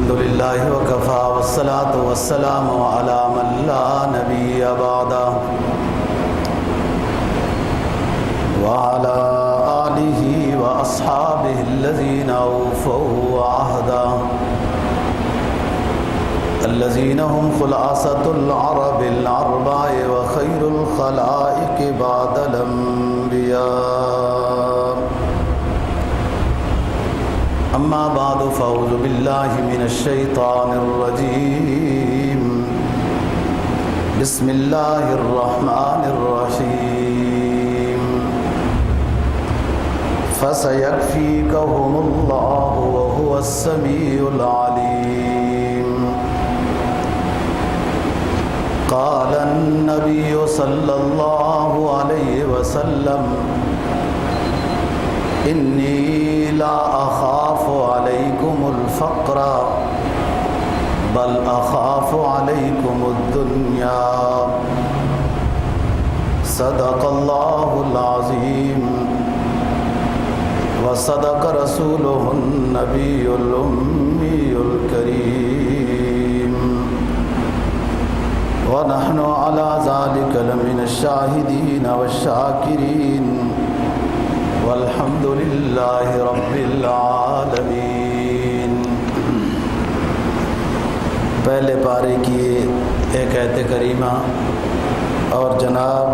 للہ وکفى والصلاة والسلام علی من لا نبی بعدہ وعلى آلہ واصحابہ الذین اوفوا عہدہ الذین هم خلاصة العرب الاربع وخیر الخلائق بعد الانبیاء اما بعد فاعوذ باللہ من الشیطان الرجیم بسم اللہ الرحمن الرحیم فسيكفيكهم الله وهو السميع العليم قال النبي صلى الله عليه وسلم إني لا أخاف عليكم الفقر بل أخاف عليكم الدنيا صدق الله العظيم وصدق رسوله النبي الأمي الكريم ونحن على ذلك لمن الشاهدين والشاكرين والحمد لله رب العالمين۔ پہلے پارے کی ایک آیت کریمہ اور جناب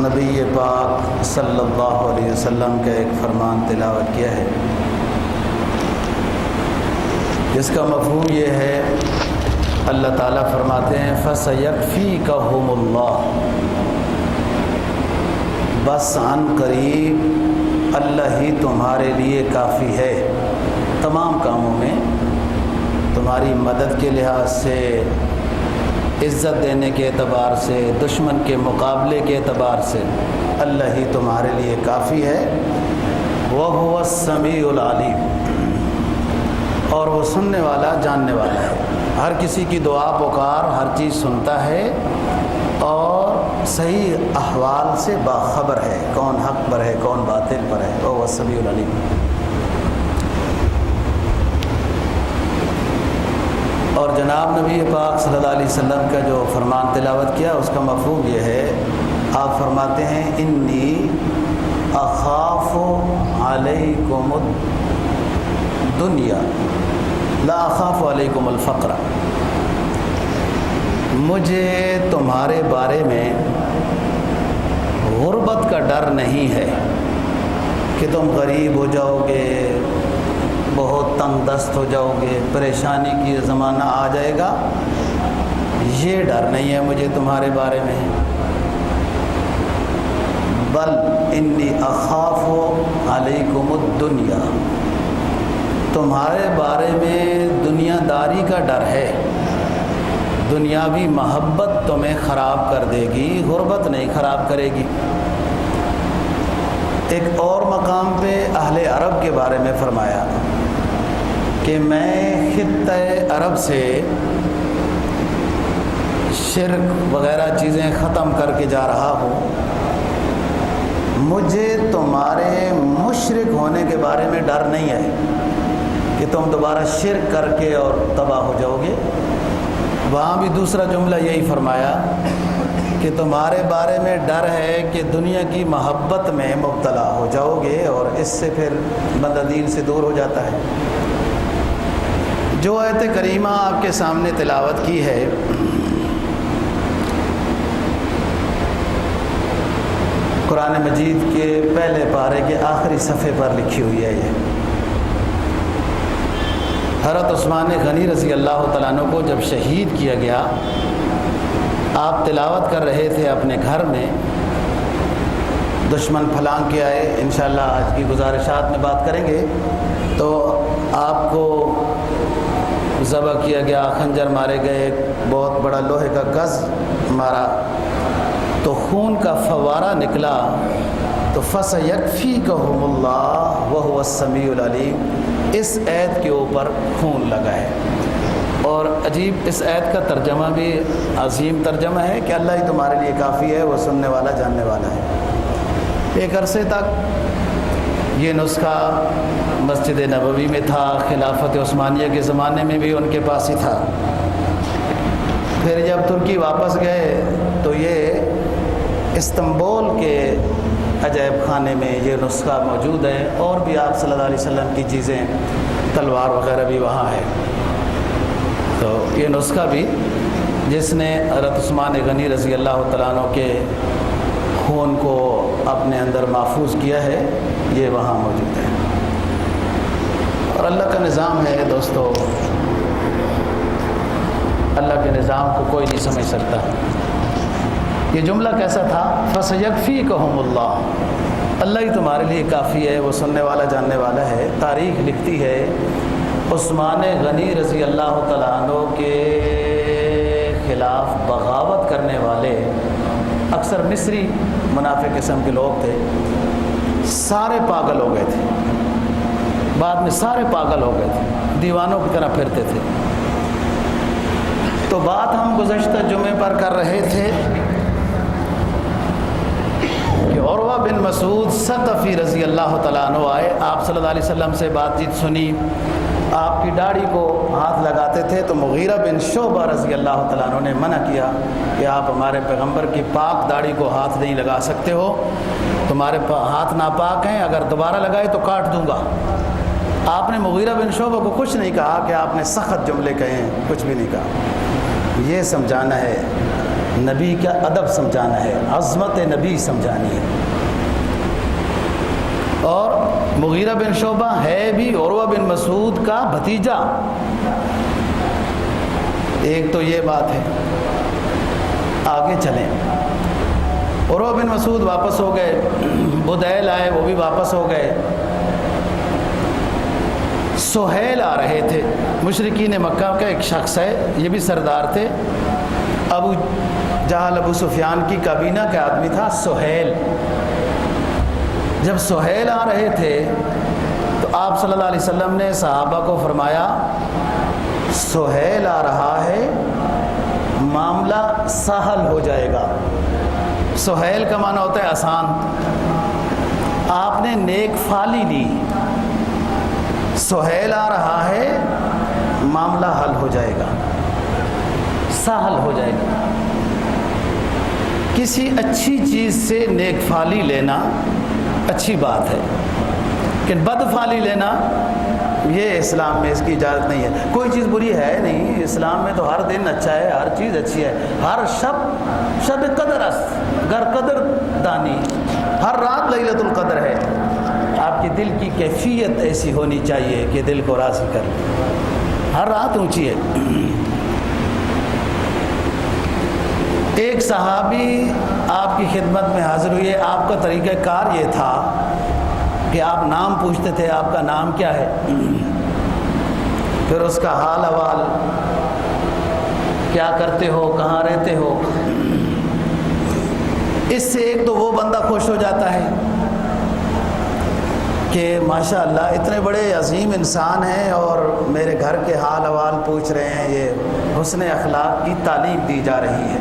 نبی پاک صلی اللہ علیہ وسلم کا ایک فرمان تلاوت کیا ہے، جس کا مفہوم یہ ہے، اللہ تعالیٰ فرماتے ہیں فَسَيَكْفِيكَهُمُ اللَّهُ، بس عن قریب اللہ ہی تمہارے لیے کافی ہے، تمام کاموں میں تمہاری مدد کے لحاظ سے، عزت دینے کے اعتبار سے، دشمن کے مقابلے کے اعتبار سے اللہ ہی تمہارے لیے کافی ہے۔ وَهُوَ السَّمِيعُ الْعَلِيمُ، اور وہ سننے والا جاننے والا ہے، ہر کسی کی دعا پکار ہر چیز سنتا ہے اور صحیح احوال سے باخبر ہے، کون حق پر ہے کون باطل پر ہے۔ وَهُوَ السَّمِيعُ الْعَلِيمُ۔ اور جناب نبی پاک صلی اللہ علیہ وسلم کا جو فرمان تلاوت کیا، اس کا مفہوم یہ ہے، آپ فرماتے ہیں انی اخاف علیکم الدنیا لا اخاف علیکم الفقر، مجھے تمہارے بارے میں غربت کا ڈر نہیں ہے کہ تم غریب ہو جاؤ گے، بہت تنگ دست ہو جاؤ گے، پریشانی کی زمانہ آ جائے گا، یہ ڈر نہیں ہے مجھے تمہارے بارے میں، بل انی اخاف علیکم الدنیا، تمہارے بارے میں دنیا داری کا ڈر ہے، دنیاوی محبت تمہیں خراب کر دے گی، غربت نہیں خراب کرے گی۔ ایک اور مقام پہ اہل عرب کے بارے میں فرمایا کہ میں خطہ عرب سے شرک وغیرہ چیزیں ختم کر کے جا رہا ہوں، مجھے تمہارے مشرک ہونے کے بارے میں ڈر نہیں ہے کہ تم دوبارہ شرک کر کے اور تباہ ہو جاؤ گے۔ وہاں بھی دوسرا جملہ یہی فرمایا کہ تمہارے بارے میں ڈر ہے کہ دنیا کی محبت میں مبتلا ہو جاؤ گے اور اس سے پھر بندہ دین سے دور ہو جاتا ہے۔ جو آیت کریمہ آپ کے سامنے تلاوت کی ہے، قرآن مجید کے پہلے پارے کے آخری صفحے پر لکھی ہوئی ہے۔ یہ حضرت عثمان غنی رضی اللہ تعالیٰ عنہ کو جب شہید کیا گیا، آپ تلاوت کر رہے تھے اپنے گھر میں، دشمن پھلانگ کے آئے، انشاءاللہ آج کی گزارشات میں بات کریں گے، تو آپ کو ذبح کیا گیا، خنجر مارے گئے، بہت بڑا لوہے کا گز مارا، تو خون کا فوارہ نکلا، تو فَسَيَكْفِيكَهُمُ اللَّهُ وَهُوَ السَّمِيعُ الْعَلِيمُ، اس آیت کے اوپر خون لگا ہے۔ اور عجیب اس آیت کا ترجمہ بھی عظیم ترجمہ ہے کہ اللہ ہی تمہارے لیے کافی ہے، وہ سننے والا جاننے والا ہے۔ ایک عرصے تک یہ نسخہ مسجد نبوی میں تھا، خلافت عثمانیہ کے زمانے میں بھی ان کے پاس ہی تھا۔ پھر جب ترکی واپس گئے تو یہ استنبول کے عجائب خانے میں یہ نسخہ موجود ہے، اور بھی آپ صلی اللہ علیہ وسلم کی چیزیں، تلوار وغیرہ بھی وہاں ہے۔ تو یہ نسخہ بھی جس نے حضرت عثمان غنی رضی اللہ تعالیٰ عنہ کے خون کو اپنے اندر محفوظ کیا ہے، یہ وہاں موجود ہے۔ اور اللہ کا نظام ہے دوستو، اللہ کے نظام کو کوئی نہیں سمجھ سکتا۔ یہ جملہ کیسا تھا؟ فَسَيَكْفِيكَهُمُ اللَّهُ، اللہ ہی تمہارے لیے کافی ہے۔ وہ سننے والا جاننے والا ہے۔ تاریخ لکھتی ہے عثمان غنی رضی اللہ تعالیٰ عنہ کے خلاف بغاوت کرنے والے اکثر مصری منافق قسم کے لوگ تھے، سارے پاگل ہو گئے تھے، بعد میں سارے پاگل ہو گئے تھے، دیوانوں کی طرح پھرتے تھے۔ تو بات ہم گزشتہ جمعے پر کر رہے تھے کہ عروہ بن مسعود ثقفی رضی اللہ تعالیٰ عنہ آئے، آپ صلی اللہ علیہ وسلم سے بات چیت سنی، آپ کی داڑھی کو ہاتھ لگاتے تھے تو مغیرہ بن شعبہ رضی اللہ تعالیٰ عنہ نے منع کیا کہ آپ ہمارے پیغمبر کی پاک داڑھی کو ہاتھ نہیں لگا سکتے ہو، تمہارے ہاتھ ناپاک ہیں، اگر دوبارہ لگائے تو کاٹ دوں گا۔ آپ نے مغیرہ بن شعبہ کو کچھ نہیں کہا کہ آپ نے سخت جملے کہے ہیں، کچھ بھی نہیں کہا۔ یہ سمجھانا ہے، نبی کا ادب سمجھانا ہے، عظمت نبی سمجھانی ہے۔ اور مغیرہ بن شعبہ ہے بھی عروہ بن مسعود کا بھتیجا، ایک تو یہ بات ہے۔ آگے چلیں، عروہ بن مسعود واپس ہو گئے، بدیل آئے، وہ بھی واپس ہو گئے۔ سہیل آ رہے تھے، مشرکین مکہ کا ایک شخص ہے، یہ بھی سردار تھے، ابو جہل ابو سفیان کی کابینہ کا آدمی تھا سہیل۔ جب سہیل آ رہے تھے تو آپ صلی اللہ علیہ وسلم نے صحابہ کو فرمایا سہیل آ رہا ہے، معاملہ سہل ہو جائے گا۔ سہیل کا معنی ہوتا ہے آسان، آپ نے نیک فالی لی، سہیل آ رہا ہے، معاملہ حل ہو جائے گا، سہل ہو جائے گا۔ کسی اچھی چیز سے نیک فالی لینا اچھی بات ہے، لیکن بد فالی لینا یہ اسلام میں اس کی اجازت نہیں ہے۔ کوئی چیز بری ہے نہیں، اسلام میں تو ہر دن اچھا ہے، ہر چیز اچھی ہے، ہر شب قدر است، گر قدر دانی، ہر رات لیلۃ القدر ہے۔ آپ کے دل کی کیفیت ایسی ہونی چاہیے کہ دل کو راضی کر لے، ہر رات اونچی ہے۔ ایک صحابی آپ کی خدمت میں حاضر ہوئے، آپ کا طریقہ کار یہ تھا کہ آپ نام پوچھتے تھے، آپ کا نام کیا ہے، پھر اس کا حال احوال، کیا کرتے ہو، کہاں رہتے ہو۔ اس سے ایک تو وہ بندہ خوش ہو جاتا ہے کہ ماشاءاللہ اتنے بڑے عظیم انسان ہیں اور میرے گھر کے حال احوال پوچھ رہے ہیں، یہ حسن اخلاق کی تعلیم دی جا رہی ہے۔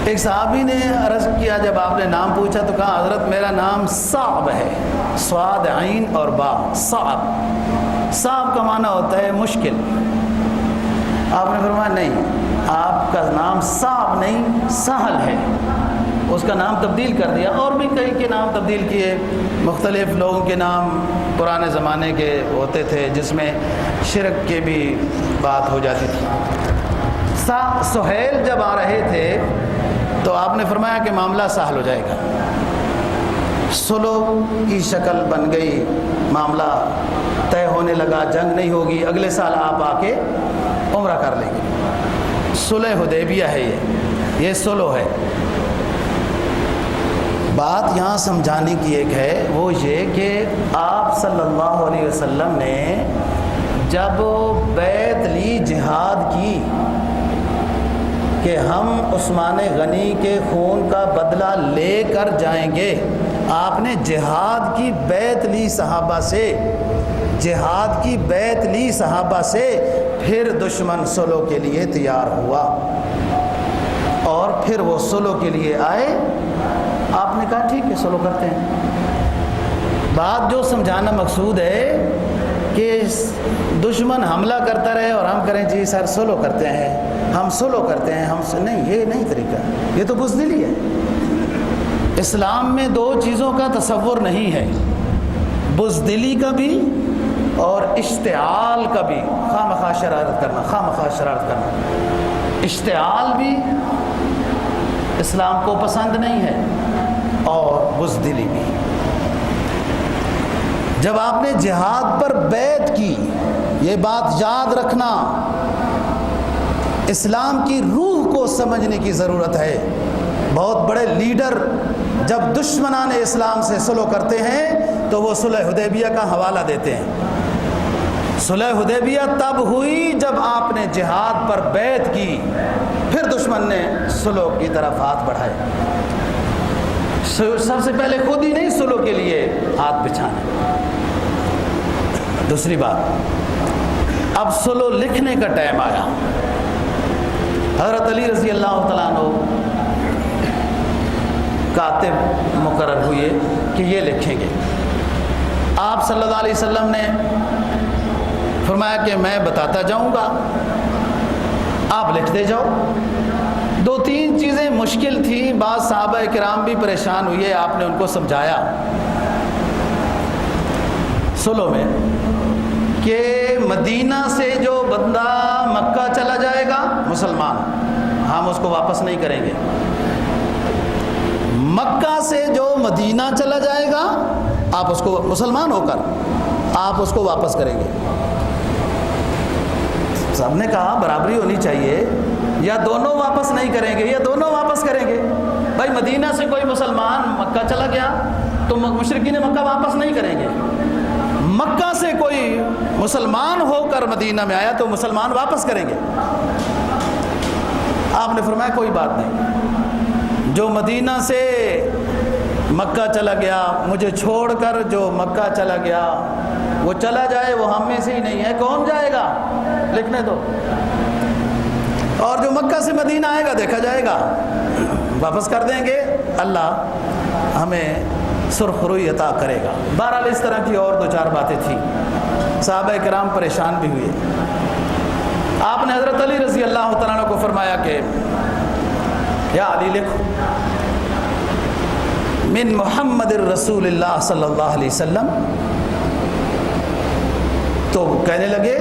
ایک صحابی نے عرض کیا، جب آپ نے نام پوچھا تو کہا حضرت میرا نام صعب ہے، صاد عین اور با، صعب۔ صعب کا معنی ہوتا ہے مشکل۔ آپ نے فرمایا نہیں، آپ کا نام صعب نہیں سہل ہے۔ اس کا نام تبدیل کر دیا، اور بھی کئی کے نام تبدیل کیے، مختلف لوگوں کے نام پرانے زمانے کے ہوتے تھے جس میں شرک کی بھی بات ہو جاتی تھی۔ سہیل جب آ رہے تھے تو آپ نے فرمایا کہ معاملہ سہل ہو جائے گا، صلح کی شکل بن گئی، معاملہ طے ہونے لگا، جنگ نہیں ہوگی، اگلے سال آپ آ کے عمرہ کر لیں گے۔ صلح حدیبیہ ہے، یہ صلح ہے۔ بات یہاں سمجھانے کی ایک ہے، وہ یہ کہ آپ صلی اللہ علیہ وسلم نے جب بیعت لی، جہاد کی کہ ہم عثمان غنی کے خون کا بدلہ لے کر جائیں گے، آپ نے جہاد کی بیعت لی صحابہ سے، جہاد کی بیعت لی صحابہ سے، پھر دشمن صلح کے لیے تیار ہوا اور پھر وہ صلح کے لیے آئے۔ آپ نے کہا ٹھیک ہے صلح کرتے ہیں۔ بات جو سمجھانا مقصود ہے کہ دشمن حملہ کرتا رہے اور ہم کریں جی سر سولو کرتے ہیں، ہم سولو کرتے ہیں، ہم نہیں، یہ نہیں طریقہ، یہ تو بزدلی ہے۔ اسلام میں دو چیزوں کا تصور نہیں ہے، بزدلی کا بھی اور اشتعال کا بھی، خواہ مخواہ شرارت کرنا، خواہ مخواہ شرارت کرنا۔ اشتعال بھی اسلام کو پسند نہیں ہے اور بزدلی بھی۔ جب آپ نے جہاد پر بیعت کی، یہ بات یاد رکھنا، اسلام کی روح کو سمجھنے کی ضرورت ہے۔ بہت بڑے لیڈر جب دشمنان اسلام سے صلح کرتے ہیں تو وہ صلح حدیبیہ کا حوالہ دیتے ہیں۔ صلح حدیبیہ تب ہوئی جب آپ نے جہاد پر بیعت کی، پھر دشمن نے صلح کی طرف ہاتھ بڑھائے۔ سب سے پہلے خود ہی نہیں صلح کے لیے ہاتھ بچھانا۔ دوسری بات، اب صلح لکھنے کا ٹائم آیا۔ حضرت علی رضی اللہ تعالیٰ عنہ کاتب مقرر ہوئے کہ یہ لکھیں گے۔ آپ صلی اللہ علیہ وسلم نے فرمایا کہ میں بتاتا جاؤں گا، آپ لکھتے جاؤ۔ دو تین چیزیں مشکل تھیں، بعض صحابہ کرام بھی پریشان ہوئے، آپ نے ان کو سمجھایا صلح میں کہ مدینہ سے جو بندہ مکہ چلا جائے گا مسلمان، ہم اس کو واپس نہیں کریں گے۔ مکہ سے جو مدینہ چلا جائے گا، آپ اس کو مسلمان ہو کر آپ اس کو واپس کریں گے۔ سب نے کہا برابری ہونی چاہیے، یا دونوں واپس نہیں کریں گے یا دونوں واپس کریں گے۔ بھائی مدینہ سے کوئی مسلمان مکہ چلا گیا تو مشرکین مکہ واپس نہیں کریں گے، مکہ سے کوئی مسلمان ہو کر مدینہ میں آیا تو مسلمان واپس کریں گے۔ آپ نے فرمایا کوئی بات نہیں، جو مدینہ سے مکہ چلا گیا، مجھے چھوڑ کر جو مکہ چلا گیا وہ چلا جائے، وہ ہم میں سے ہی نہیں ہے، کون جائے گا؟ لکھنے دو۔ اور جو مکہ سے مدینہ آئے گا دیکھا جائے گا، واپس کر دیں گے، اللہ ہمیں سرخ روئی عطا کرے گا۔ بہرحال اس طرح کی اور دو چار باتیں تھیں، صحابہ کرام پریشان بھی ہوئے۔ آپ نے حضرت علی رضی اللہ تعالیٰ عنہ کو فرمایا کہ یا علی لکھو من محمد الرسول اللہ صلی اللہ علیہ وسلم۔ تو کہنے لگے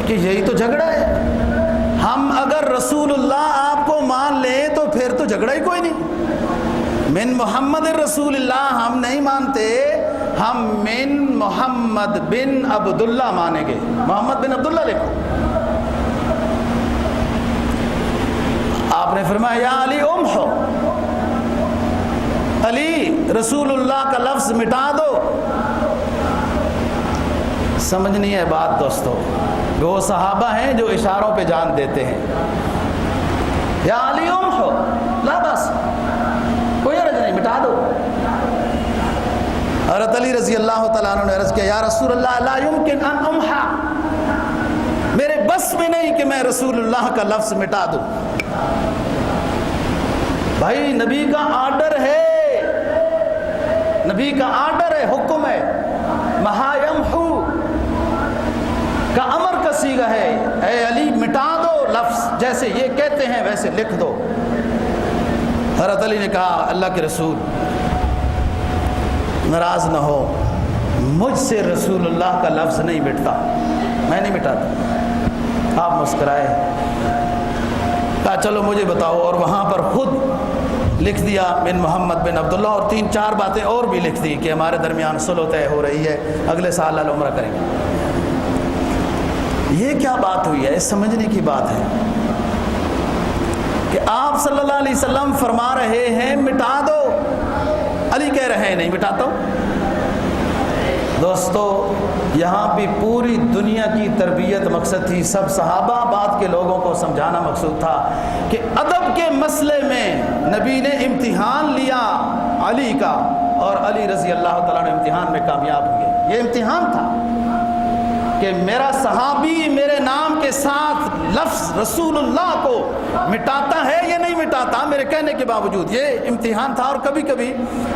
کہ یہی تو جھگڑا ہے، ہم اگر رسول اللہ آپ کو مان لیں تو پھر تو جھگڑا ہی کوئی نہیں۔ من محمد الرسول اللہ ہم نہیں مانتے، ہم من محمد بن عبداللہ مانیں گے۔ محمد بن عبداللہ لکھو۔ آپ نے فرمایا یا علی امحو، علی رسول اللہ کا لفظ مٹا دو۔ سمجھنی ہے بات دوستو، وہ صحابہ ہیں جو اشاروں پہ جان دیتے ہیں۔ یا علی امحو، لا بس، کوئی عرض نہیں، مٹا دو۔ حضرت علی رضی اللہ تعالیٰ عنہ نے عرض کیا یا رسول اللہ لا یمکن ان امحا، میرے بس میں نہیں کہ میں رسول اللہ کا لفظ مٹا دوں۔ بھائی نبی کا آرڈر ہے، نبی کا آرڈر ہے، حکم ہے، مہا یمحو کا امر کا صیغہ ہے، اے علی مٹا دو لفظ، جیسے یہ کہتے ہیں ویسے لکھ دو۔ حضرت علی نے کہا اللہ کے رسول ناراض نہ ہو، مجھ سے رسول اللہ کا لفظ نہیں مٹتا، میں نہیں مٹاتا۔ آپ مسکرائے، کہا چلو مجھے بتاؤ، اور وہاں پر خود لکھ دیا من محمد بن عبداللہ، اور تین چار باتیں اور بھی لکھ دی کہ ہمارے درمیان صلح طے ہو رہی ہے، اگلے سال عمرہ کریں گے۔ یہ کیا بات ہوئی ہے؟ سمجھنے کی بات ہے کہ آپ صلی اللہ علیہ وسلم فرما رہے ہیں مٹا دو، علی کہہ رہے ہیں نہیں مٹاتا ہوں۔ دوستو یہاں بھی پوری دنیا کی تربیت مقصد تھی، سب صحابہ بعد کے لوگوں کو سمجھانا مقصود تھا کہ ادب کے مسئلے میں نبی نے امتحان لیا علی کا، اور علی رضی اللہ تعالیٰ نے امتحان میں کامیاب ہوئے۔ یہ امتحان تھا کہ میرا صحابی میرے نام کے ساتھ لفظ رسول اللہ کو مٹاتا ہے یا نہیں مٹاتا میرے کہنے کے باوجود. یہ امتحان تھا, اور کبھی کبھی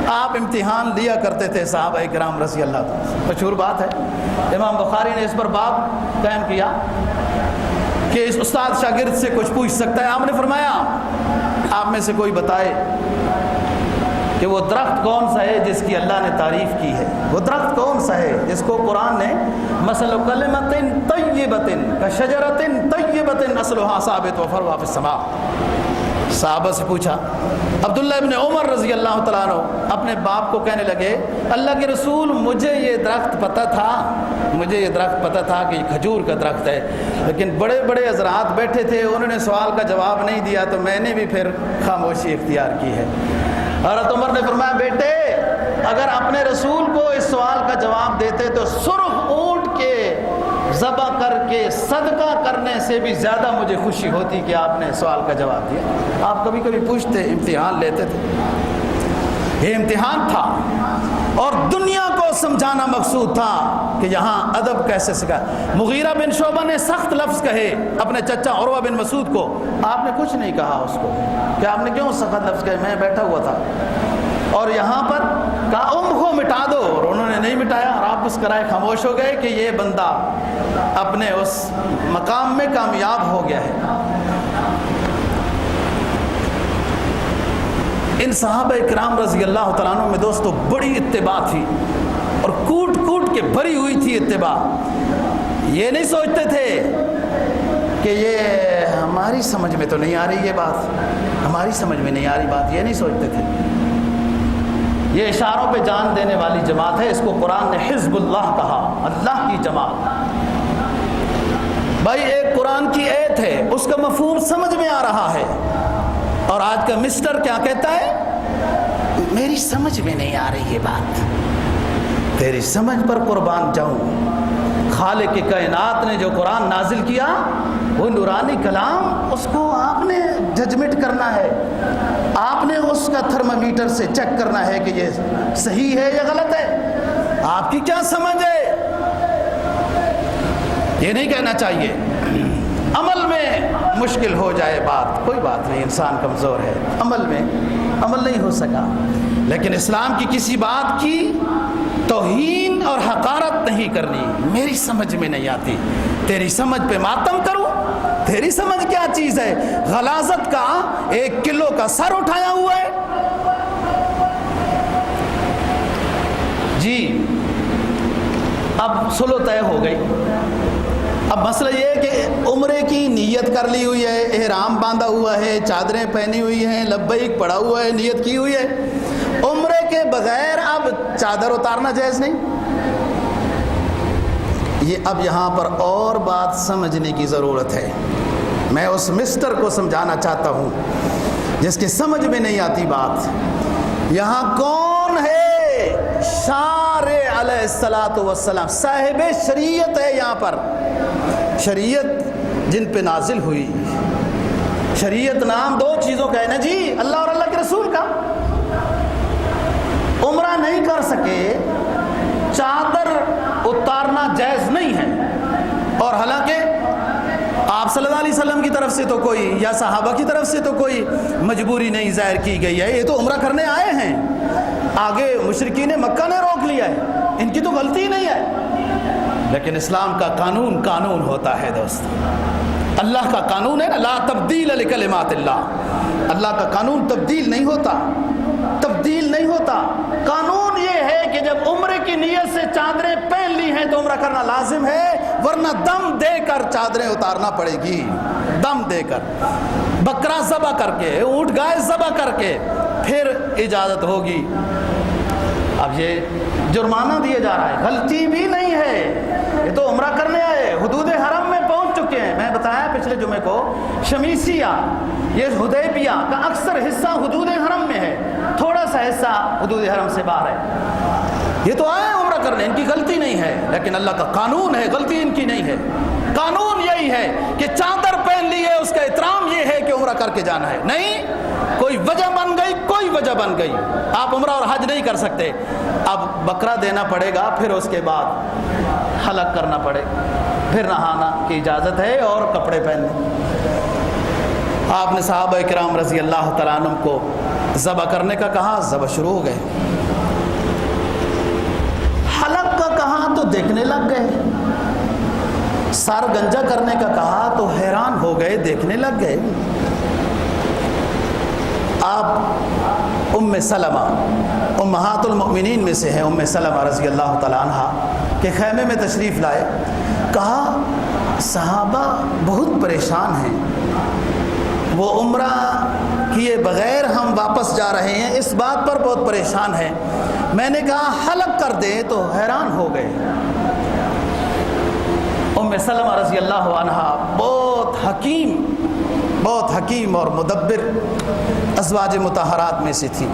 آپ امتحان لیا کرتے تھے صحابہ کرام رضی اللہ عنہ. مشہور بات ہے, امام بخاری نے اس پر باب قائم کیا کہ اس استاد شاگرد سے کچھ پوچھ سکتا ہے. آپ نے فرمایا آپ میں سے کوئی بتائے کہ وہ درخت کون سا ہے جس کی اللہ نے تعریف کی ہے. وہ درخت کون سا ہے جس کو قرآن نے مثل کلمۃ طیبۃ کشجرۃ طیبۃ اصلھا ثابت وفرعھا فی السماء. صحابہ سے پوچھا. عبداللہ ابن عمر رضی اللہ تعالیٰ عنہ اپنے باپ کو کہنے لگے, اللہ کے رسول مجھے یہ درخت پتہ تھا کہ یہ کھجور کا درخت ہے, لیکن بڑے بڑے حضرات بیٹھے تھے, انہوں نے سوال کا جواب نہیں دیا تو میں نے بھی پھر خاموشی اختیار کی ہے. حضرت عمر نے فرمایا بیٹے اگر اپنے رسول کو اس سوال کا جواب دیتے تو سرخ اونٹ کے ذبح کر کے صدقہ کرنے سے بھی زیادہ مجھے خوشی ہوتی کہ آپ نے سوال کا جواب دیا. آپ کبھی کبھی پوچھتے, امتحان لیتے تھے. یہ امتحان تھا اور دنیا کو سمجھانا مقصود تھا کہ یہاں ادب کیسے سکھا. مغیرہ بن شعبہ نے سخت لفظ کہے اپنے چچا عروہ بن مسعود کو, آپ نے کچھ نہیں کہا اس کو کہ آپ نے کیوں سخت لفظ کہے, میں بیٹھا ہوا تھا. اور یہاں پر کہا کو مٹا دو, اور انہوں نے نہیں مٹایا, اور آپ اس کرائے خاموش ہو گئے کہ یہ بندہ اپنے اس مقام میں کامیاب ہو گیا ہے. ان صحابہ کرام رضی اللہ تعالیٰ عنہ میں دوستو بڑی اتباع تھی, اور کوٹ کوٹ کے بھری ہوئی تھی اتباع. یہ نہیں سوچتے تھے کہ یہ ہماری سمجھ میں تو نہیں آ رہی, یہ بات ہماری سمجھ میں نہیں آ رہی بات, یہ نہیں سوچتے تھے. یہ اشاروں پہ جان دینے والی جماعت ہے, اس کو قرآن نے حزب اللہ کہا, اللہ کی جماعت. بھائی ایک قرآن کی ایت ہے, اس کا مفہوم سمجھ میں آ رہا ہے, اور آج کا مسٹر کیا کہتا ہے, میری سمجھ میں نہیں آ رہی یہ بات. تیری سمجھ پر قربان جاؤں. خالق کائنات نے جو قرآن نازل کیا وہ نورانی کلام, اس کو آپ نے ججمنٹ کرنا ہے, آپ نے اس کا تھرمامیٹر سے چیک کرنا ہے کہ یہ صحیح ہے یا غلط ہے. آپ کی کیا سمجھ ہے, یہ نہیں کہنا چاہیے. عمل میں مشکل ہو جائے بات, کوئی بات نہیں, انسان کمزور ہے, عمل نہیں ہو سکا, لیکن اسلام کی کسی بات کی توہین اور حقارت نہیں کرنی. میری سمجھ میں نہیں آتی, تیری سمجھ پہ ماتم کروں. تیری سمجھ کیا چیز ہے, غلاظت کا 1 کلو کا سر اٹھایا ہوا ہے. جی اب صلح طے ہو گئی. اب مسئلہ یہ ہے کہ عمرے کی نیت کر لی ہوئی ہے, احرام باندھا ہوا ہے, چادریں پہنی ہوئی ہیں, لبیک پڑھا ہوا ہے, نیت کی ہوئی ہے. عمرے کے بغیر اب چادر اتارنا جائز نہیں. یہ اب یہاں پر اور بات سمجھنے کی ضرورت ہے. میں اس مسٹر کو سمجھانا چاہتا ہوں جس کی سمجھ میں نہیں آتی بات. یہاں کون ہے شارع علیہ الصلاۃ والسلام, صاحب شریعت ہے یہاں پر. شریعت جن پہ نازل ہوئی, شریعت نام 2 چیزوں کا ہے نا جی, اللہ اور اللہ کے رسول کا. عمرہ نہیں کر سکے, چادر اتارنا جائز نہیں ہے. اور حالانکہ آپ صلی اللہ علیہ وسلم کی طرف سے تو کوئی, یا صحابہ کی طرف سے تو کوئی مجبوری نہیں ظاہر کی گئی ہے, یہ تو عمرہ کرنے آئے ہیں. آگے مشرکین مکہ نے روک لیا ہے, ان کی تو غلطی نہیں ہے. لیکن اسلام کا قانون ہوتا ہے دوست, اللہ کا قانون ہے نا, لا تبدیل لکلمات اللہ. اللہ کا قانون تبدیل نہیں ہوتا. قانون یہ ہے کہ جب عمرے کی نیت سے چادریں پہن لی ہیں تو عمرہ کرنا لازم ہے, ورنہ دم دے کر چادریں اتارنا پڑے گی. دم دے کر, بکرا ذبح کر کے, اونٹ گائے ذبح کر کے پھر اجازت ہوگی. اب یہ جرمانہ دیا جا رہا ہے, غلطی بھی نہیں ہے, یہ تو عمرہ کرنے آئے, حدود حرم میں پہنچ چکے ہیں. میں بتایا پچھلے جمعے کو, شمیسیہ یہ حدیبیہ کا اکثر حصہ حدود حرم میں ہے, تھوڑا سا حصہ حدود حرم سے باہر ہے. یہ تو آئے عمرہ کرنے, ان کی غلطی نہیں ہے, لیکن اللہ کا قانون ہے, غلطی ان کی نہیں ہے. قانون یہی ہے کہ چادر پہن لی ہے, اس کا احترام یہ ہے کہ عمرہ کر کے جانا ہے. نہیں کوئی وجہ بن گئی, کوئی وجہ بن گئی, آپ عمرہ اور حج نہیں کر سکتے. اب بکرا دینا پڑے گا, پھر اس کے بعد حلق کرنا پڑے. پھر نہانا کی اجازت ہے اور کپڑے پہننے۔ آپ نے صحابہ کرام رضی اللہ تعالیٰ عنہ کو ذبح کرنے کا کہا، ذبح شروع ہو گئے۔ حلق کا کہا تو دیکھنے لگ گئے، سر گنجا کرنے کا کہا تو حیران ہو گئے، دیکھنے لگ گئے۔ آپ ام سلمہ امہات المؤمنین میں سے ہیں، ام سلمہ رضی اللہ تعالیٰ عنہ کے خیمے میں تشریف لائے۔ کہا صحابہ بہت پریشان ہیں، وہ عمرہ کیے بغیر ہم واپس جا رہے ہیں، اس بات پر بہت پریشان ہیں۔ میں نے کہا حلق کر دیں تو حیران ہو گئے۔ ام سلمہ رضی اللہ عنہا بہت حکیم اور مدبر ازواج مطہرات میں سے تھی۔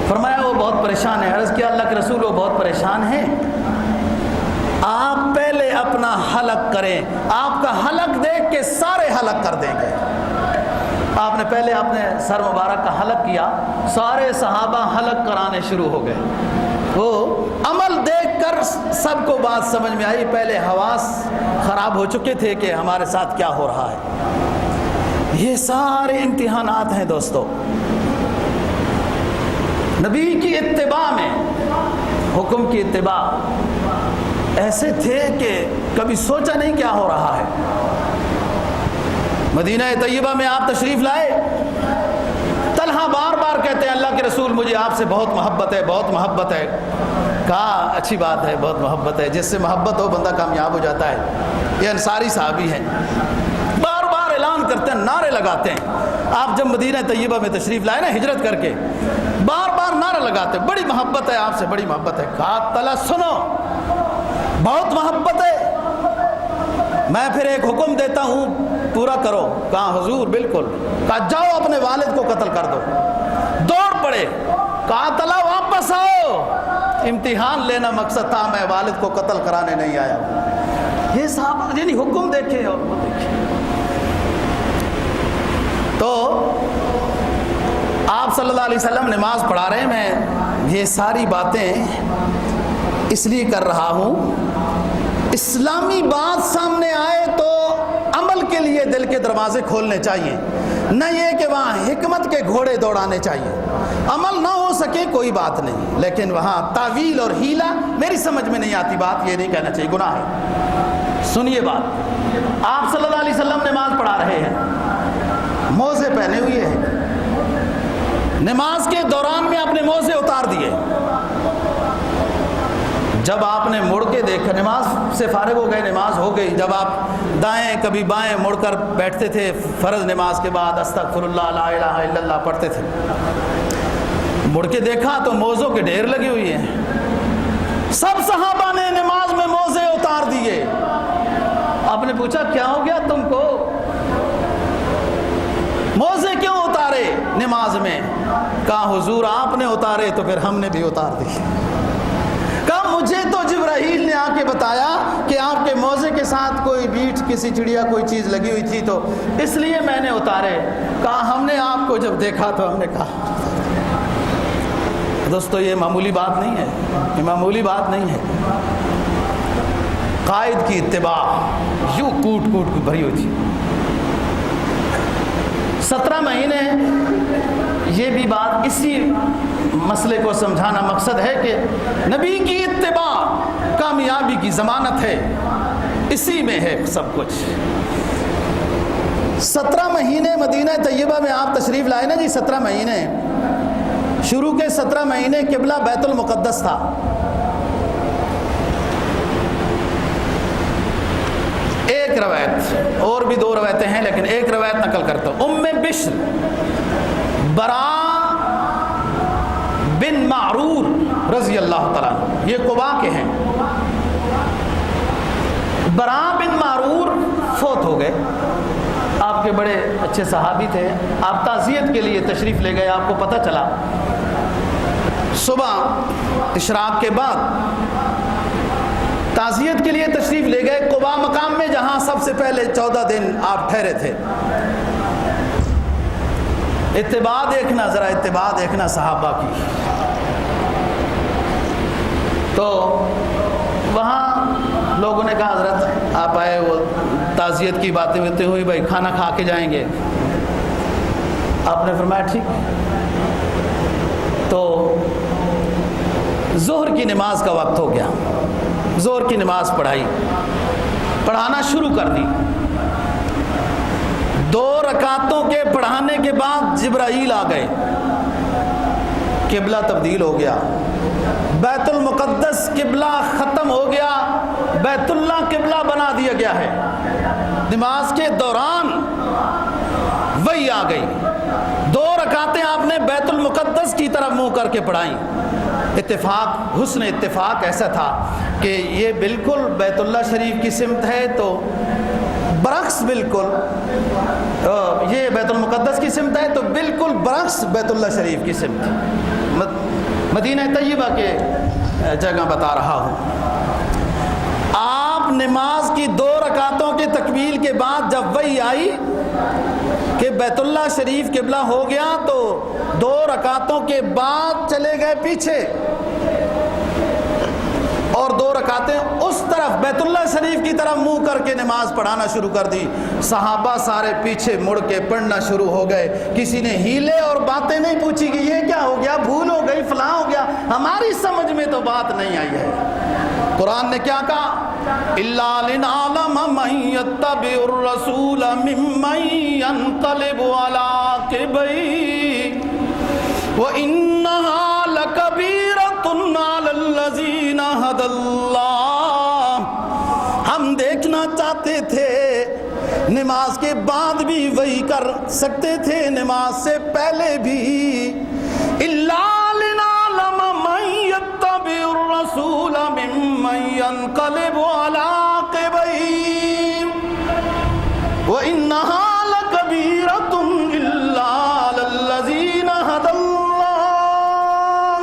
فرمایا وہ بہت پریشان ہے۔ عرض کیا اللہ کے رسول وہ بہت پریشان ہیں، آپ پہلے اپنا حلق کریں، آپ کا حلق دیکھ کے سارے حلق کر دیں گے۔ آپ نے پہلے اپنے سر مبارک کا حلق کیا، سارے صحابہ حلق کرانے شروع ہو گئے۔ وہ عمل دیکھ کر سب کو بات سمجھ میں آئی، پہلے حواس خراب ہو چکے تھے کہ ہمارے ساتھ کیا ہو رہا ہے۔ یہ سارے امتحانات ہیں دوستو، نبی کی اتباع میں، حکم کی اتباع ایسے تھے کہ کبھی سوچا نہیں کیا ہو رہا ہے۔ مدینہ طیبہ میں آپ تشریف لائے، طلحہ بار بار کہتے ہیں اللہ کے رسول مجھے آپ سے بہت محبت ہے، بہت محبت ہے۔ کہا اچھی بات ہے، بہت محبت ہے، جس سے محبت ہو بندہ کامیاب ہو جاتا ہے۔ یہ انصاری صحابی ہیں، بار بار اعلان کرتے ہیں، نعرے لگاتے ہیں۔ آپ جب مدینہ طیبہ میں تشریف لائے نا ہجرت کر کے، بار بار نعرہ لگاتے ہیں بڑی محبت ہے آپ سے، بڑی محبت ہے۔ کہا طلحہ سنو، بہت محبت ہے، میں پھر ایک حکم دیتا ہوں پورا کرو۔ کہا حضور بالکل۔ کہا جاؤ اپنے والد کو قتل کر دو۔ دوڑ پڑے۔ کہا طلحہ واپس آؤ، امتحان لینا مقصد تھا، میں والد کو قتل کرانے نہیں آیا۔ یہ صحابہ یعنی حکم دیکھے اور وہ دیکھے۔ تو آپ صلی اللہ علیہ وسلم نماز پڑھا رہے ہیں، میں یہ ساری باتیں اس لیے کر رہا ہوں، اسلامی بات سامنے آئے تو عمل کے لیے دل کے دروازے کھولنے چاہیے، نہ یہ کہ وہاں حکمت کے گھوڑے دوڑانے چاہیے۔ عمل نہ ہو سکے کوئی بات نہیں، لیکن وہاں تعویل اور ہیلا میری سمجھ میں نہیں آتی، بات یہ نہیں کہنا چاہیے، گناہ ہے۔ سنیے بات، آپ صلی اللہ علیہ وسلم نماز پڑھا رہے ہیں، موزے پہنے ہوئے ہیں، نماز کے دوران میں اپنے موزے اتار دیے۔ جب آپ نے مڑ کے دیکھا، نماز سے فارغ ہو گئے، نماز ہو گئی، جب آپ دائیں کبھی بائیں مڑ کر بیٹھتے تھے فرض نماز کے بعد استغفر اللہ لا الہ الا اللہ پڑھتے تھے، مڑ کے دیکھا تو موزوں کے ڈھیر لگی ہوئی ہیں۔ سب صحابہ نے نماز میں موزے اتار دیے۔ آپ نے پوچھا کیا ہو گیا تم کو، موزے کیوں اتارے نماز میں؟ کہا حضور آپ نے اتارے تو پھر ہم نے بھی اتار دی۔ کہا مجھے تو جبرائیل نے آ کے بتایا کہ آپ کے موزے کے ساتھ کوئی بیٹ، کسی چڑیا کوئی چیز لگی ہوئی تھی تو اس لیے میں نے اتارے۔ کہا ہم نے آپ کو جب دیکھا تو ہم نے کہا۔ دوستو یہ معمولی بات نہیں ہے، یہ معمولی بات نہیں ہے۔ قائد کی اتباع یوں کوٹ کوٹ کو بھری ہوئی تھی۔ 17 مہینے یہ بھی بات اسی مسئلے کو سمجھانا مقصد ہے کہ نبی کی اتباع کامیابی کی ضمانت ہے، اسی میں ہے سب کچھ۔ 17 مہینے مدینہ طیبہ میں آپ تشریف لائے نا جی، 17 مہینے، شروع کے 17 مہینے قبلہ بیت المقدس تھا۔ ایک روایت، اور بھی 2 روایتیں ہیں لیکن ایک روایت نقل کرتا ہوں۔ ام بشر براء بن معرور رضی اللہ تعالیٰ عنہ، یہ قباء کے ہیں۔ براء بن معرور فوت ہو گئے، آپ کے بڑے اچھے صحابی تھے، آپ تعزیت کے لیے تشریف لے گئے۔ آپ کو پتہ چلا صبح اشراق کے بعد تعزیت کے لیے تشریف لے گئے قباء مقام میں، جہاں سب سے پہلے 14 دن آپ ٹھہرے تھے۔ اتباع دیکھنا، ذرا اتباع دیکھنا صحابہ کی۔ تو وہاں لوگوں نے کہا حضرت آپ آئے وہ تعزیت کی باتیں ہوتے ہوئی بھائی کھانا کھا کے جائیں گے. آپ نے فرمایا ٹھیک. تو ظہر کی نماز کا وقت ہو گیا. ظہر کی نماز پڑھانا شروع کر دی. 2 رکعتوں کے پڑھانے کے بعد جبرائیل آ گئے. قبلہ تبدیل ہو گیا. بیت المقدس قبلہ ختم ہو گیا, بیت اللہ قبلہ بنا دیا گیا ہے. نماز کے دوران وہی آ گئی. 2 رکعتیں آپ نے بیت المقدس کی طرف منہ کر کے پڑھائیں. اتفاق, حسن اتفاق ایسا تھا کہ یہ بالکل بیت اللہ شریف کی سمت ہے, تو برعکس بالکل یہ بیت المقدس کی سمت ہے, تو بالکل برعکس بیت اللہ شریف کی سمت. مدینہ طیبہ کے جگہ بتا رہا ہوں. آپ نماز کی 2 رکعتوں کی تکمیل کے بعد جب وہی آئی کہ بیت اللہ شریف قبلہ ہو گیا, تو 2 رکعتوں کے بعد چلے گئے پیچھے اور 2 رکعتیں اس طرف بیت اللہ شریف کی طرف منہ کر کے نماز پڑھانا شروع کر دی. صحابہ سارے پیچھے مڑ کے پڑھنا شروع ہو گئے. کسی نے ہیلے اور باتیں نہیں پوچھی کہ یہ کیا ہو گیا, بھول ہو گئی, فلاں ہو گیا. ہماری سمجھ میں تو بات نہیں آئی ہے. قرآن نے کیا کہا, إِلَّا لِنَعْلَمَ مَن يَتَّبِعُ الرَّسُولَ مِمَّن يَنقَلِبُ عَلَىٰ عَقِبَيْهِ وَإِنَّهَا لَكَبِيرَةٌ عَلَى الَّذِينَ هَدَى اللَّهُ. ہم دیکھنا چاہتے تھے, نماز کے بعد بھی وہی کر سکتے تھے, نماز سے پہلے بھی. إِلَّا لِنَعْلَمَ مَن يَتَّبِعُ الرَّسُولَ مِمَّن يَنقَلِبُ عَلَىٰ عَقِبَيْهِ وَإِنَّهَا لَكَبِيرَةٌ إِلَّا عَلَى الَّذِينَ هَدَى اللَّهُ.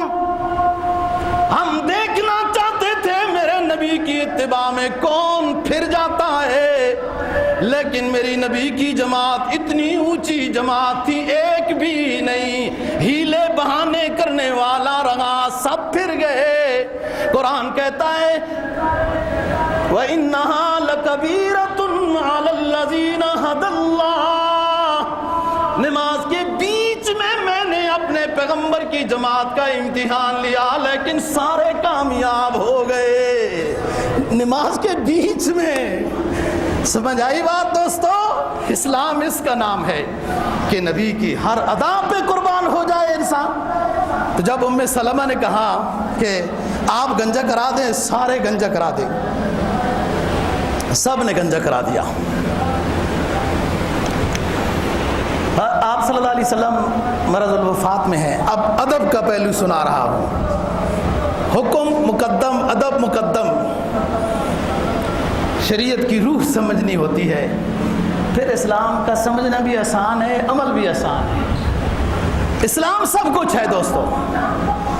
ہم دیکھنا چاہتے تھے میرے نبی کی اتباع میں کون پھر جاتا ہے, لیکن میری نبی کی جماعت اتنی اونچی جماعت تھی, ایک بھی نہیں. ہیلے بہانے کرنے والا رہا, سب پھر گئے. قرآن کہتا ہے وَإِنَّهَا لَكَبِيرَةٌ عَلَى الَّذِينَ هَدَى اللَّهُ. نماز کے بیچ میں نے اپنے پیغمبر کی جماعت کا امتحان لیا, لیکن سارے کامیاب ہو گئے. نماز کے بیچ میں. سمجھ آئی بات دوستو؟ اسلام اس کا نام ہے کہ نبی کی ہر ادا پہ قربان ہو جائے انسان. تو جب ام سلمہ نے کہا کہ آپ گنجا کرا دیں, سارے گنجا کرا دیں, سب نے گنجا کرا دیا. آپ صلی اللہ علیہ وسلم مرض الوفات میں ہیں. اب ادب کا پہلو سنا رہا ہوں. حکم مقدم, ادب مقدم. شریعت کی روح سمجھنی ہوتی ہے, پھر اسلام کا سمجھنا بھی آسان ہے, عمل بھی آسان ہے. اسلام سب کچھ ہے دوستو.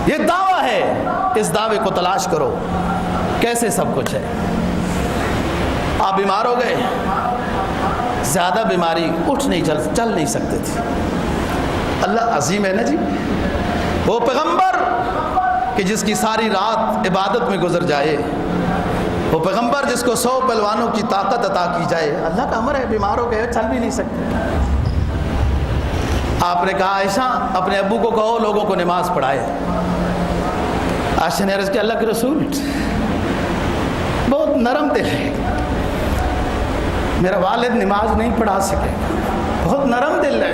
یہ دعویٰ ہے, اس دعوے کو تلاش کرو کیسے سب کچھ ہے. آپ بیمار ہو گئے, زیادہ بیماری, اٹھ نہیں چل نہیں سکتے تھے. اللہ عظیم ہے نا جی. وہ پیغمبر کہ جس کی ساری رات عبادت میں گزر جائے, وہ پیغمبر جس کو 100 پہلوانوں کی طاقت عطا کی جائے, اللہ کا امر ہے. بیمار ہو گئے, چل بھی نہیں سکتے. آپ نے کہا عائشہ اپنے ابو کو کہو لوگوں کو نماز پڑھائے. عائشہ نے عرض کیا اللہ کے رسول بہت نرم دل ہے, میرا والد نماز نہیں پڑھا سکے, بہت نرم دل ہے.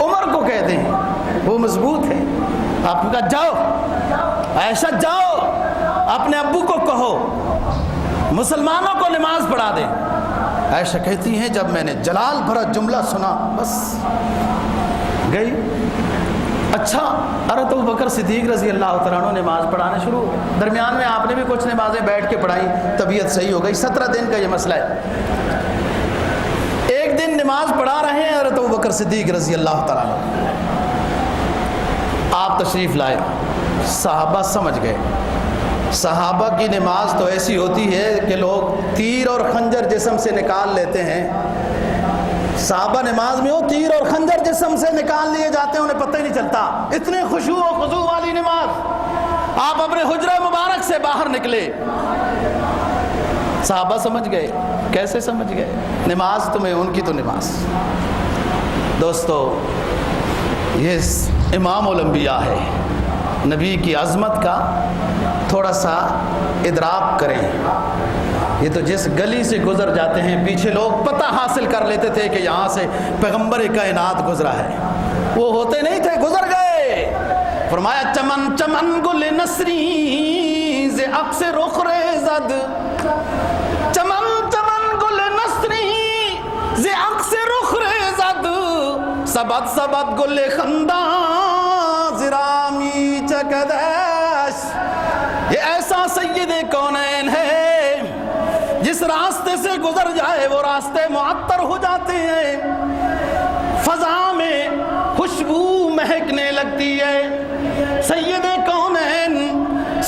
عمر کو کہہ دیں, وہ مضبوط ہے. آپ نے کہا جاؤ عائشہ, جاؤ اپنے ابو کو کہو مسلمانوں کو نماز پڑھا دیں. عائشہ کہتی ہیں جب میں نے جلال بھرا جملہ سنا بس گئی. اچھا, حضرت ابوبکر صدیق رضی اللہ تعالیٰ عنہ نماز پڑھانا شروع. درمیان میں آپ نے بھی کچھ نمازیں بیٹھ کے پڑھائی, طبیعت صحیح ہو گئی. 17 دن کا یہ مسئلہ ہے. ایک دن نماز پڑھا رہے ہیں حضرت ابوبکر صدیق رضی اللہ تعالیٰ عنہ, آپ تشریف لائے. صحابہ سمجھ گئے. صحابہ کی نماز تو ایسی ہوتی ہے کہ لوگ تیر اور خنجر جسم سے نکال لیتے ہیں. صحابہ نماز میں ہو تیر اور خنجر جسم سے نکال لیے جاتے ہیں, انہیں پتہ ہی نہیں چلتا. اتنے خشوع و خضوع والی نماز. آپ اپنے حجرہ مبارک سے باہر نکلے, صحابہ سمجھ گئے. کیسے سمجھ گئے؟ نماز تمہیں ان کی تو نماز. دوستو یہ امام الانبیاء ہے. نبی کی عظمت کا تھوڑا سا ادراک کریں. یہ تو جس گلی سے گزر جاتے ہیں پیچھے لوگ پتہ حاصل کر لیتے تھے کہ یہاں سے پیغمبر کائنات گزرا ہے. وہ ہوتے نہیں تھے، گزر گئے. فرمایا چمن چمن گل نسری ز عکس رخ ریزد، چمن چمن گل نسری ز عکس رخ ریزد، سبد سبد گل خنداں زرامی چکدش. یہ ایسا سید کونین ہے جس راستے سے گزر جائے وہ راستے معطر ہو جاتے ہیں، فضا میں خوشبو مہکنے لگتی ہے. سید کونین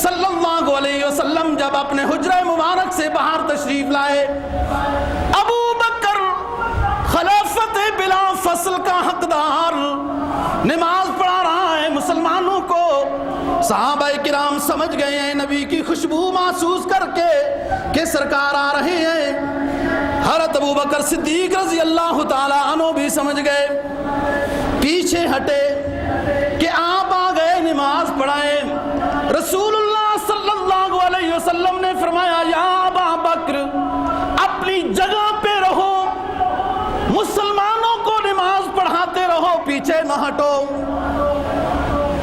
صلی اللہ علیہ وسلم جب اپنے حجرہ مبارک سے باہر تشریف لائے، ابو بکر خلافت بلا فصل کا حقدار نماز پڑھا رہا ہے مسلمانوں کو. صحابہ کرام سمجھ گئے ہیں نبی کی خوشبو محسوس کر کے کہ سرکار آ رہے ہیں. حضرت ابو بکر صدیق رضی اللہ تعالی عنہ بھی سمجھ گئے، پیچھے ہٹے کہ آپ آ گئے نماز پڑھائیں. رسول اللہ صلی اللہ علیہ وسلم نے فرمایا یا ابا بکر اپنی جگہ پہ رہو، مسلمانوں کو نماز پڑھاتے رہو، پیچھے نہ ہٹو.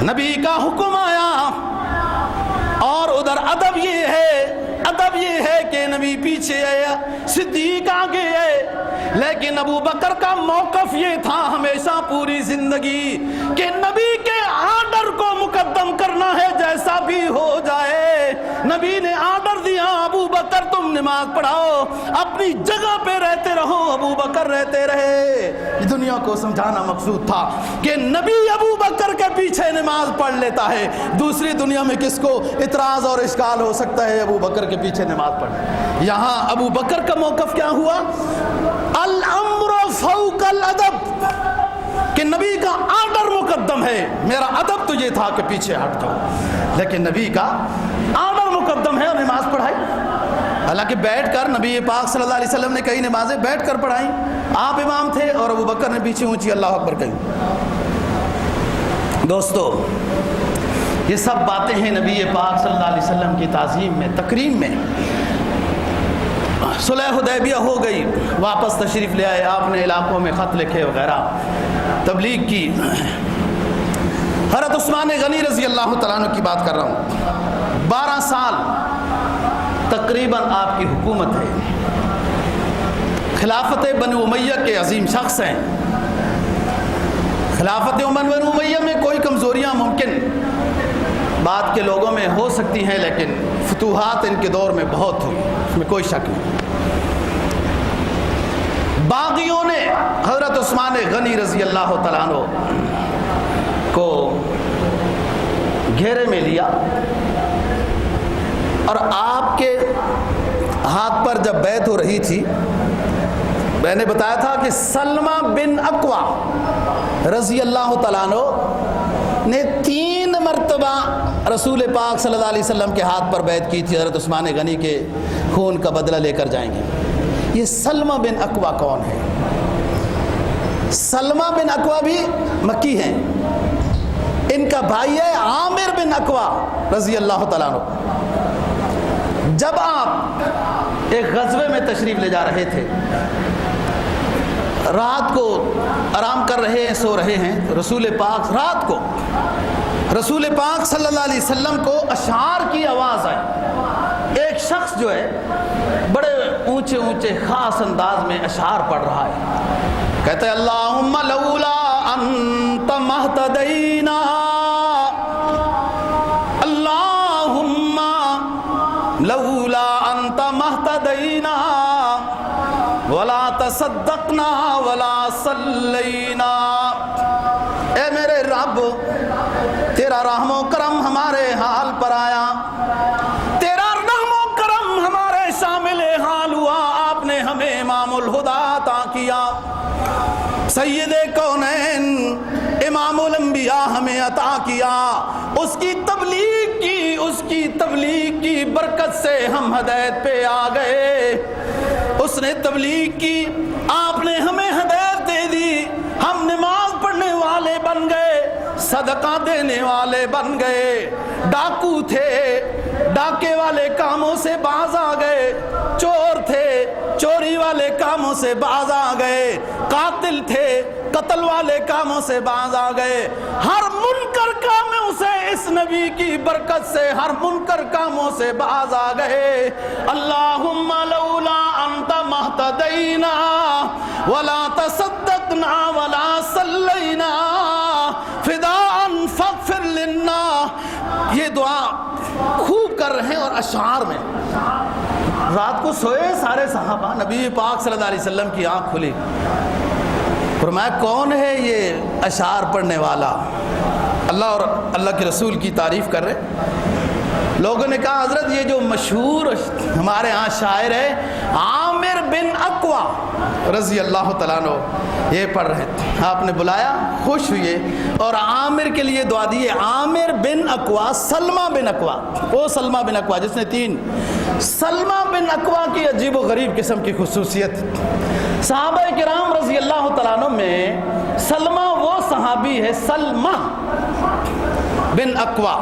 نبی کا حکم آیا. اور ادھر ادب یہ ہے کہ نبی پیچھے آیا، صدیق آگے ہے. لیکن ابو بکر کا موقف یہ تھا ہمیشہ پوری زندگی کہ نبی کے آرڈر کو مقدم کرنا ہے جیسا بھی ہو جائے. نبی نے آرڈر دیا ابو بکر تم نماز پڑھاؤ، اپنی جگہ پہ رہتے رہو. ابو بکر رہتے رہے. دنیا کو سمجھانا مقصود تھا کہ نبی ابو بکر کے پیچھے نماز پڑھ لیتا ہے. دوسری دنیا میں کس کو اعتراض اور اشکال ہو سکتا ہے ابو بکر کے پیچھے نماز پڑھ. یہاں ابو بکر کا موقف کیا ہوا؟ الامر فوق الادب، کہ نبی کا آرڈر مقدم ہے. میرا ادب تو یہ تھا کہ پیچھے ہٹ جاؤ، لیکن نبی کا آرڈر مقدم ہے اور نماز پڑھائی. حالانکہ بیٹھ کر نبی پاک صلی اللہ علیہ وسلم نے کئی نمازیں بیٹھ کر پڑھائیں. آپ امام تھے اور ابو بکر نے پیچھے اونچی اللہ اکبر کہی. دوستو یہ سب باتیں ہیں نبی پاک صلی اللہ علیہ وسلم کی تعظیم میں، تکریم میں. صلح حدیبیہ ہو گئی، واپس تشریف لے آئے. آپ نے علاقوں میں خط لکھے وغیرہ، تبلیغ کی. حضرت عثمان غنی رضی اللہ تعالیٰ عنہ کی بات کر رہا ہوں. 12 سال تقریباً آپ کی حکومت ہے. خلافت بنو امیہ کے عظیم شخص ہیں. خلافت بنو امیہ میں کوئی کمزوریاں ممکن بعد کے لوگوں میں ہو سکتی ہیں، لیکن فتوحات ان کے دور میں بہت ہوئی، اس میں کوئی شک نہیں. باغیوں نے حضرت عثمان غنی رضی اللہ تعالیٰ عنہ کو گھیرے میں لیا اور آپ کے ہاتھ پر جب بیعت ہو رہی تھی، میں نے بتایا تھا کہ سلمہ بن اقوا رضی اللہ تعالیٰ عنہ نے 3 مرتبہ رسول پاک صلی اللہ علیہ وسلم کے ہاتھ پر بیعت کی تھی. حضرت عثمان غنی کے خون کا بدلہ لے کر جائیں گے. یہ سلمہ بن اقوا کون ہے؟ سلمہ بن اقوا بھی مکی ہیں. ان کا بھائی ہے عامر بن اقوا رضی اللہ تعالیٰ عنہ. جب آپ ایک غزوے میں تشریف لے جا رہے تھے، رات کو آرام کر رہے ہیں، سو رہے ہیں، رسول پاک رات کو رسول پاک صلی اللہ علیہ وسلم کو اشعار کی آواز آئی. ایک شخص جو ہے بڑے اونچے اونچے خاص انداز میں اشعار پڑھ رہا ہے. کہتے ہیں اللہم لولا انت مہتدینا، اللہم لولا انت مہتدینا ولا تصدقنا ولا صلینا. اے میرے رب، تیرا رحم و کرم ہمارے حال پر آیا، تیرا رحم و کرم ہمارے شامل حال ہوا. آپ نے ہمیں امام الہدیٰ عطا کیا. سید کونین امام الانبیاء ہمیں عطا کیا، اس کی تبلیغ کی برکت سے ہم ہدایت پہ آ گئے۔ اس نے تبلیغ کی، آپ نے ہمیں ہدایت دے دی، ہم نماز پڑھنے والے بن گئے، صدقہ دینے والے بن گئے، ڈاکو تھے ڈاکے والے کاموں سے باز آ گئے، چور تھے چوری والے کاموں سے باز آ گئے، قاتل تھے قتل والے کاموں سے باز آ گئے۔ ہر منکر کاموں سے اس نبی کی برکت سے ہر منکر کاموں سے باز آ گئے۔ اللہم لولا انت مہتدینا ولا تصدقنا ولا صلینا فداء فاغفر لنا۔ یہ دعا خوب کر رہے ہیں، اور اشعار میں رات کو سوئے سارے صحابہ، نبی پاک صلی اللہ علیہ وسلم کی آنکھ کھلی، فرمایا کون ہے یہ اشعار پڑھنے والا؟ اللہ اور اللہ کے رسول کی تعریف کر رہے۔ لوگوں نے کہا حضرت یہ جو مشہور ہمارے ہاں شاعر ہے عامر بن اقوا رضی اللہ تعالیٰ عنہ، یہ پڑھ رہے تھے، آپ نے بلایا، خوش ہوئے اور عامر کے لیے دعا دی۔ عامر بن اقوا، سلمہ بن اقوا، وہ سلمہ بن اقوا جس نے 3 سلمہ بن اقوا کی عجیب و غریب قسم کی خصوصیت، صحابہ کرام رضی اللہ تعالیٰ عنہ میں سلمہ وہ صحابی ہے، سلمہ بن اقوا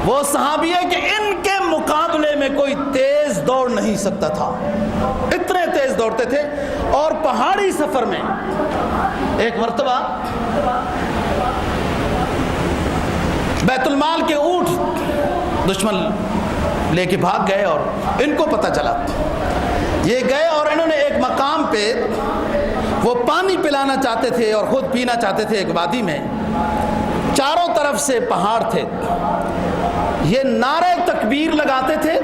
وہ صحابی ہے کہ ان کے مقابلے میں کوئی تیز دوڑ نہیں سکتا تھا، اتنے تیز دوڑتے تھے۔ اور پہاڑی سفر میں ایک مرتبہ بیت المال کے اونٹ دشمن لے کے بھاگ گئے، اور ان کو پتہ چلا، یہ گئے اور انہوں نے ایک مقام پہ وہ پانی پلانا چاہتے تھے اور خود پینا چاہتے تھے، ایک وادی میں، چاروں طرف سے پہاڑ تھے، یہ نعرہ تکبیر لگاتے تھے،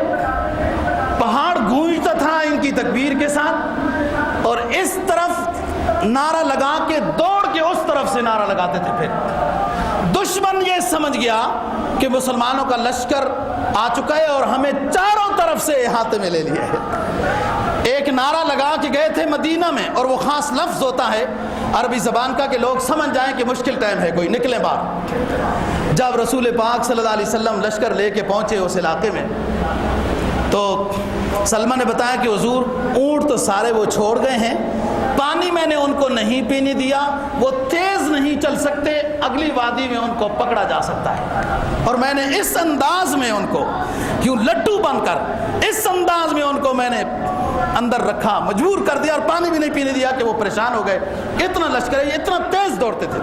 پہاڑ گونجتا تھا ان کی تکبیر کے ساتھ، اور اس طرف نعرہ لگا کے دوڑ کے اس طرف سے نعرہ لگاتے تھے۔ پھر دشمن یہ سمجھ گیا کہ مسلمانوں کا لشکر آ چکا ہے اور ہمیں چاروں طرف سے احاطے میں لے لیا ہے۔ ایک نعرہ لگا کے گئے تھے مدینہ میں، اور وہ خاص لفظ ہوتا ہے عربی زبان کا کہ لوگ سمجھ جائیں کہ مشکل ٹائم ہے، کوئی نکلیں باہر۔ جب رسول پاک صلی اللہ علیہ وسلم لشکر لے کے پہنچے اس علاقے میں، تو سلمہ نے بتایا کہ حضور اونٹ تو سارے وہ چھوڑ گئے ہیں، پانی میں نے ان کو نہیں پینے دیا، وہ تیز نہیں چل سکتے، اگلی وادی میں ان کو پکڑا جا سکتا ہے، اور میں نے اس انداز میں ان کو کیوں لٹو بن کر اس انداز میں ان کو میں نے اندر رکھا، مجبور کر دیا، اور پانی بھی نہیں پینے دیا کہ وہ پریشان ہو گئے۔ اتنا لشکر ہے، اتنا تیز دوڑتے تھے،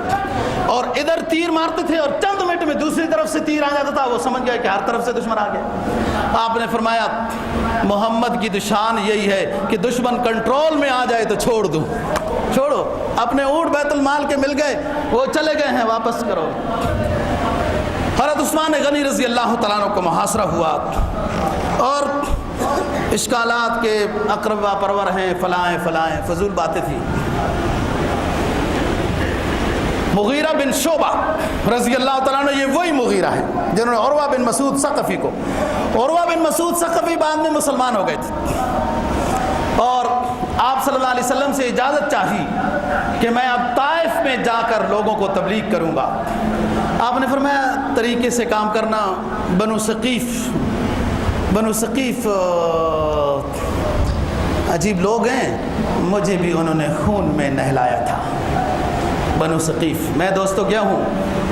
اور ادھر تیر مارتے تھے اور چند منٹ میں دوسری طرف سے تیر آ جاتا تھا، وہ سمجھ گئے کہ ہر طرف سے دشمن آ گیا۔ آپ نے فرمایا محمد کی شان یہی ہے کہ دشمن کنٹرول میں آ جائے تو چھوڑ دوں، چھوڑو، اپنے اونٹ بیت المال کے مل گئے، وہ چلے گئے ہیں، واپس کرو۔ حضرت عثمان غنی رضی اللہ تعالیٰ عنہ کو محاصرہ ہوا، اور اشکالات کے اقربا پرور ہیں، فلائیں فضول باتیں تھیں۔ مغیرہ بن شعبہ رضی اللہ تعالیٰ عنہ، یہ وہی مغیرہ ہے جنہوں نے عروہ بن مسعود ثقفی کو، عروہ بن مسعود ثقفی بعد میں مسلمان ہو گئے تھے، اور آپ صلی اللہ علیہ وسلم سے اجازت چاہی کہ میں اب طائف میں جا کر لوگوں کو تبلیغ کروں گا۔ آپ نے فرمایا طریقے سے کام کرنا، بنو ثقیف عجیب لوگ ہیں، مجھے بھی انہوں نے خون میں نہلایا تھا۔ بنو ثقیف، میں دوستو گیا ہوں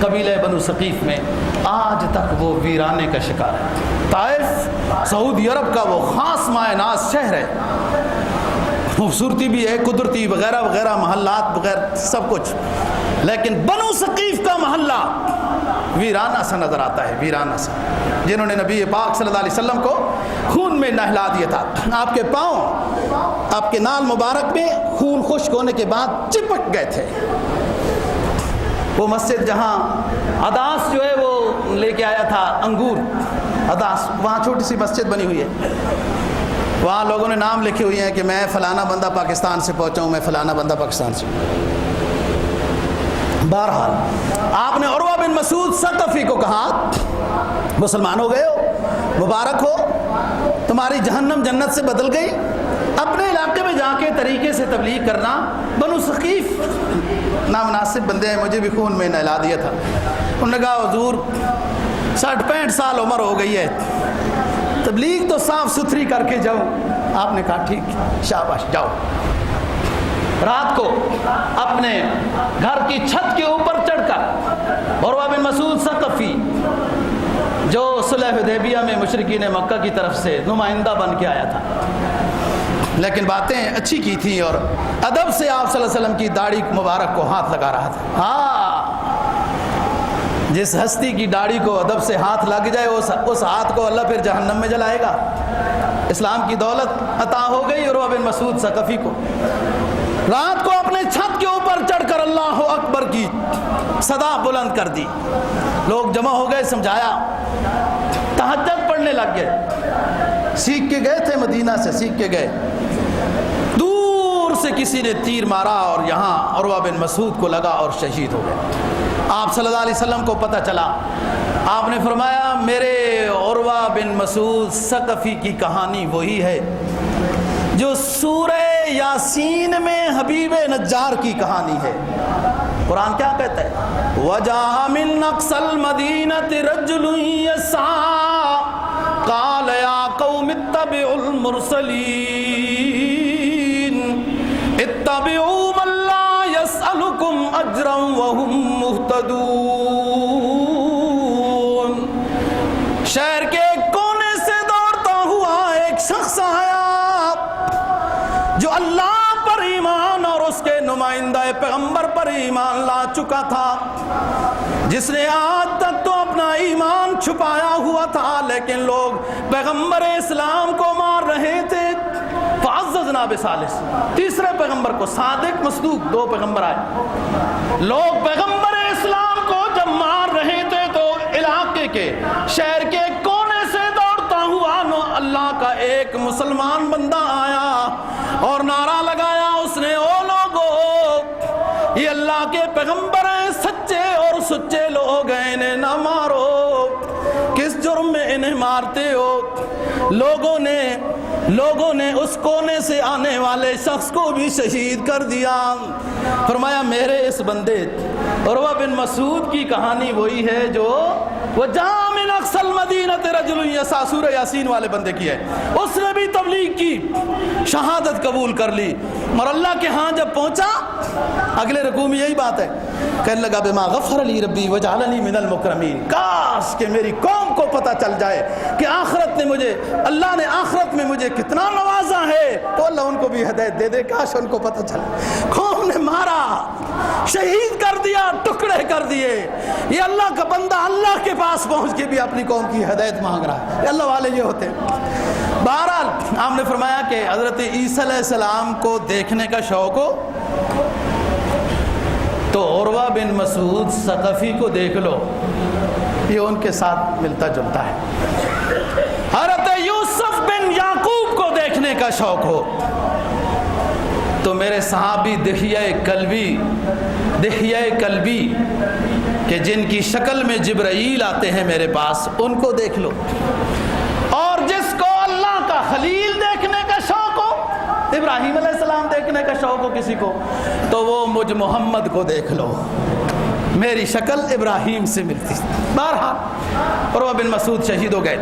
قبیلہ بنو ثقیف میں، آج تک وہ ویرانے کا شکار ہے۔ طائف سعودی عرب کا وہ خاص مائع ناز شہر ہے، خوبصورتی بھی ہے، قدرتی وغیرہ وغیرہ، محلات وغیرہ سب کچھ، لیکن بنو ثقیف کا محلہ ویرانہ سا نظر آتا ہے، ویرانہ سا، جنہوں نے نبی پاک صلی اللہ علیہ وسلم کو خون میں نہلا دیا تھا۔ آپ کے پاؤں، آپ کے نال مبارک میں خون خشک ہونے کے بعد چپک گئے تھے۔ وہ مسجد جہاں عداس جو ہے وہ لے کے آیا تھا، انگور عداس، وہاں چھوٹی سی مسجد بنی ہوئی ہے، وہاں لوگوں نے نام لکھے ہوئے ہیں کہ میں فلانا بندہ پاکستان سے پہنچا ہوں، میں فلانا بندہ پاکستان سے۔ بہرحال آپ نے عروہ بن مسعود ثقفی کو کہا مسلمان ہو گئے ہو، مبارک ہو، تمہاری جہنم جنت سے بدل گئی، اپنے علاقے میں جا کے طریقے سے تبلیغ کرنا۔ بنو ثقیف نامناسب بندے ہیں, مجھے بھی خون میں نہلا دیا تھا. انہوں نے کہا حضور 60-65 سال عمر ہو گئی ہے, تبلیغ تو صاف ستھری کر کے جاؤ. آپ نے کہا ٹھیک, شاباش جاؤ. رات کو اپنے گھر کی چھت کے اوپر چڑھ کر عروہ بن مسعود ثقفی جو صلح حدیبیہ میں مشرکین مکہ کی طرف سے نمائندہ بن کے آیا تھا, لیکن باتیں اچھی کی تھیں اور ادب سے آپ صلی اللہ علیہ وسلم کی داڑھی مبارک کو ہاتھ لگا رہا تھا. جس ہستی کی داڑھی کو ادب سے ہاتھ لگ جائے اس ہاتھ کو اللہ پھر جہنم میں جلائے گا. اسلام کی دولت عطا ہو گئی عروہ بن مسعود ثقفی کو. رات کو اپنے چھت کے اوپر چڑھ کر اللہ اکبر کی صدا بلند کر دی. لوگ جمع ہو گئے, سمجھایا, تہجد پڑھنے لگ گئے. سیکھ کے گئے تھے, مدینہ سے سیکھ کے گئے. دور سے کسی نے تیر مارا اور یہاں عروہ بن مسعود کو لگا اور شہید ہو گئے. آپ صلی اللہ علیہ وسلم کو پتہ چلا. آپ نے فرمایا میرے عروہ بن مسعود ثقفی کی کہانی وہی ہے جو سورہ یاسین میں حبیب نجار کی کہانی ہے. قرآن کیا کہتا ہے؟ وَجَاءَ مِنْ أَقْصَى الْمَدِينَةِ رَجُلٌ يَسْعَىٰ قَالَ يَا قَوْمِ اتَّبِعُوا الْمُرْسَلِينَ اتَّبِعُوا مَن لَّا يَسْأَلُكُمْ أَجْرًا وَهُمْ مُهْتَدُونَ. شہر کے ایک کونے سے دوڑتا ہوا ایک شخص آیا جو اللہ پر ایمان اور اس کے نمائندہ پیغمبر پر ایمان لا چکا تھا, جس نے آج تک تو اپنا ایمان چھپایا ہوا تھا, لیکن لوگ پیغمبر اسلام کو مار رہے تھے. فعززنا بثالث, تیسرے پیغمبر کو, صادق مصدوق, 2 پیغمبر آئے. لوگ پیغمبر اسلام کو جب مار رہے تھے تو علاقے کے شہر کے کونے سے دوڑتا ہوا اللہ کا ایک مسلمان بندہ آیا اور نعرہ لگایا اس نے, او لوگو یہ اللہ کے پیغمبر ہیں سچے اور سچے لوگ ہیں, انہیں نہ مارو. کس جرم میں انہیں مارتے ہو؟ لوگوں نے اس کونے سے آنے والے شخص کو بھی شہید کر دیا. فرمایا میرے اس بندے عروہ بن مسعود کی کہانی وہی ہے جو وَجَاءَ مِنْ أَقْصَى الْمَدِينَةِ رَجُلٌ يَسْعَىٰ سورہ یاسین والے بندے کی ہے. اس نے بھی تبلیغ کی, شہادت قبول کر لی, اور اللہ کے ہاں جب پہنچا اگلے رکوع میں یہی بات ہے, کہنے لگا بما غفر لی ربی وجعلنی من المکرمین. کاش کہ میری قوم کو پتہ چل جائے کہ اللہ نے آخرت میں مجھے کتنا نوازا ہے, تو اللہ ان کو بھی ہدایت دے دے. کاش ان کو پتہ چلے. قوم نے مارا, شہید کر دیا, ٹکڑے کر دیے. یہ اللہ کا بندہ اللہ کے پاس پہنچ کے بھی اپنی قوم کی ہدایت مانگ رہا ہے. اللہ والے یہ ہوتے ہیں. بہرحال آپ نے فرمایا کہ حضرت عیسیٰ علیہ السلام کو دیکھنے کا شوق ہو تو عروہ بن مسعود ثقفی کو دیکھ لو, یہ ان کے ساتھ ملتا جلتا ہے. حضرت یوسف بن یعقوب کو دیکھنے کا شوق ہو تو میرے صحابی دحیہ کلبی کہ جن کی شکل میں جبرائیل آتے ہیں میرے پاس, ان کو دیکھ لو. اور جس کو اللہ کا خلیل دیکھنے کا شوق ہو, ابراہیم علیہ السلام دیکھنے کا شوق ہو کسی کو, تو وہ مجھ محمد کو دیکھ لو, میری شکل ابراہیم سے ملتی. بہرحال عروہ بن مسعود شہید ہو گئے.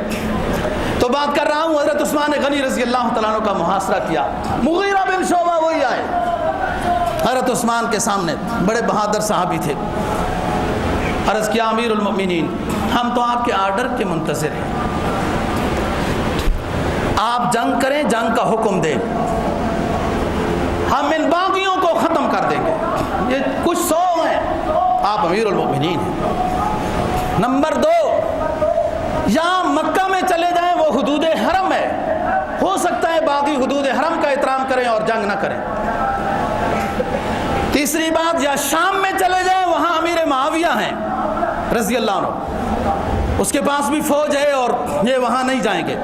تو بات کر رہا ہوں حضرت عثمان غنی رضی اللہ تعالیٰ عنہ کا محاصرہ کیا. مغیرہ بن شعبہ وہی آئے حضرت عثمان کے سامنے, بڑے بہادر صحابی تھے. عرض کیا امیر المؤمنین, ہم تو آپ کے آرڈر کے منتظر ہیں, آپ جنگ کریں, جنگ کا حکم دیں, ہم ان باغیوں کو ختم کر دیں گے. یہ کچھ 100 ہیں, آپ امیر المؤمنین ہیں. نمبر 2, یا مکہ میں چلے جائیں, وہ حدود حرم ہے, ہو سکتا ہے باغی حدود حرم کا احترام کریں اور جنگ نہ کریں. تیسری بات, یا شام میں چلے جائیں, وہاں امیر معاویہ ہیں رضی اللہ عنہ, اس کے پاس بھی فوج ہے اور یہ وہاں نہیں جائیں گے.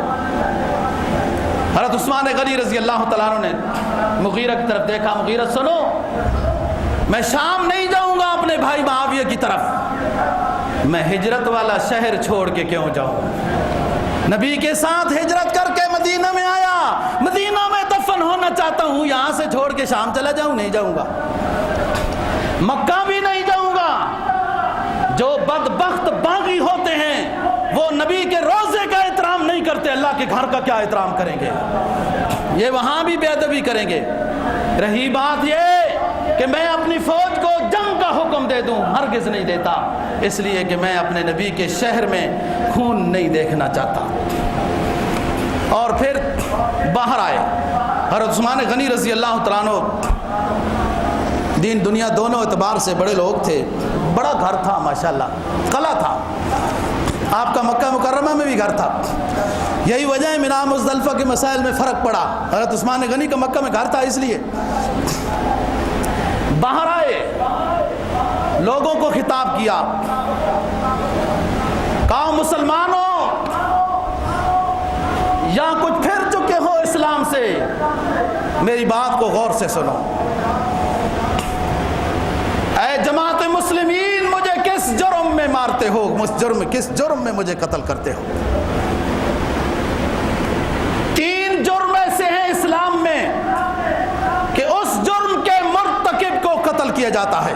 حضرت عثمان غنی رضی اللہ تعالیٰ عنہ نے مغیرہ کی طرف دیکھا. مغیرہ سنو, میں شام نہیں جاؤں گا اپنے بھائی معاویہ کی طرف, میں ہجرت والا شہر چھوڑ کے کیوں جاؤں. نبی کے ساتھ ہجرت کر کے مدینہ میں آیا, مدینہ میں دفن ہونا چاہتا ہوں, یہاں سے چھوڑ کے شام چلا جاؤں, نہیں جاؤں گا. مکہ کے گھر کا کیا احترام کریں گے؟ یہ وہاں بھی بے ادبی کریں گے۔ رہی بات یہ کہ میں اپنی فوج کو جنگ کا حکم دے دوں، ہرگز نہیں دیتا، اس لیے کہ میں اپنے نبی کے شہر میں خون نہیں دیکھنا چاہتا۔ اور پھر باہر آئے حضرت عثمان غنی رضی اللہ تعالیٰ عنہ، دین دنیا دونوں اعتبار سے بڑے لوگ تھے، بڑا گھر تھا ماشاءاللہ، قلعہ تھا، آپ کا مکہ مکرمہ میں بھی گھر تھا۔ یہی وجہ ہے مینا مزدلفہ کے مسائل میں فرق پڑا، حضرت عثمان غنی کا مکہ میں گھر تھا اس لیے۔ باہر آئے، لوگوں کو خطاب کیا، کہا مسلمانوں یا کچھ پھر چکے ہو اسلام سے، میری بات کو غور سے سنو۔ اے جماعت مسلمین، مجھے کس جرم میں مارتے ہو؟ کس جرم میں مجھے قتل کرتے ہو؟ 3 جرم ایسے ہیں اسلام میں کہ اس جرم کے مرتکب کو قتل کیا جاتا ہے۔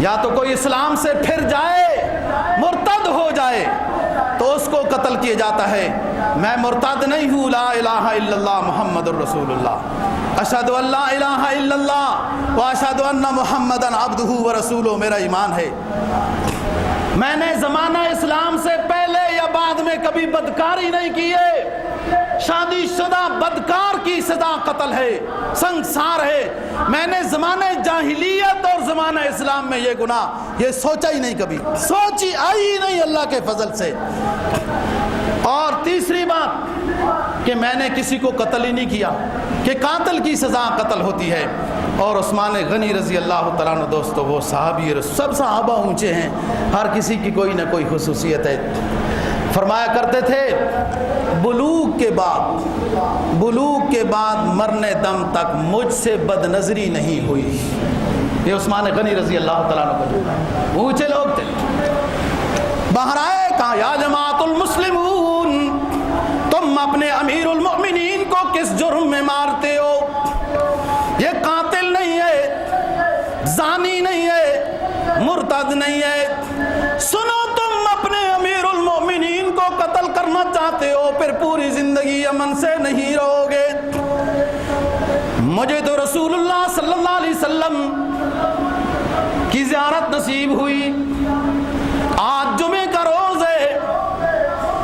یا تو کوئی اسلام سے پھر جائے، مرتد ہو جائے تو اس کو قتل کیا جاتا ہے۔ میں مرتد نہیں ہوں، لا الہ الا اللہ محمد الرسول اللہ، اشہد ان لا الہ الا اللہ واشہد ان محمدً عبدہ ورسولہ، میرا ایمان ہے۔ میں نے زمانہ اسلام سے پہلے یا بعد میں کبھی بدکاری نہیں کی ہے۔ شادی شدہ بدکار کی سزا قتل ہے، سنگسار ہے۔ میں نے زمانہ جاہلیت اور زمانہ اسلام میں یہ گناہ یہ سوچا ہی نہیں، کبھی سوچی آئی ہی نہیں اللہ کے فضل سے۔ اور تیسری بات کہ میں نے کسی کو قتل ہی نہیں کیا، کہ قاتل کی سزا قتل ہوتی ہے۔ اور عثمان غنی رضی اللہ تعالیٰ عنہ دوستو، وہ صحابی، سب صحابہ اونچے ہیں، ہر کسی کی کوئی نہ کوئی خصوصیت ہے۔ فرمایا کرتے تھے بلوغ کے بعد مرنے دم تک مجھ سے بد نظری نہیں ہوئی۔ یہ عثمان غنی رضی اللہ تعالیٰ عنہ کو اونچے لوگ تھے۔ باہر آئے، کہا یا جماعت المسلمون، تم اپنے امیر المؤمنین کو کس جرم میں مارتے ہو؟ یہ قاتل نہیں ہے، زانی نہیں ہے، مرتد نہیں ہے۔ سنو، تم اپنے امیر المؤمنین کو قتل کرنا چاہتے ہو، پھر پوری زندگی امن سے نہیں رہو گے۔ مجھے تو رسول اللہ صلی اللہ علیہ وسلم کی زیارت نصیب ہوئی۔ آج جمعے کا روز ہے،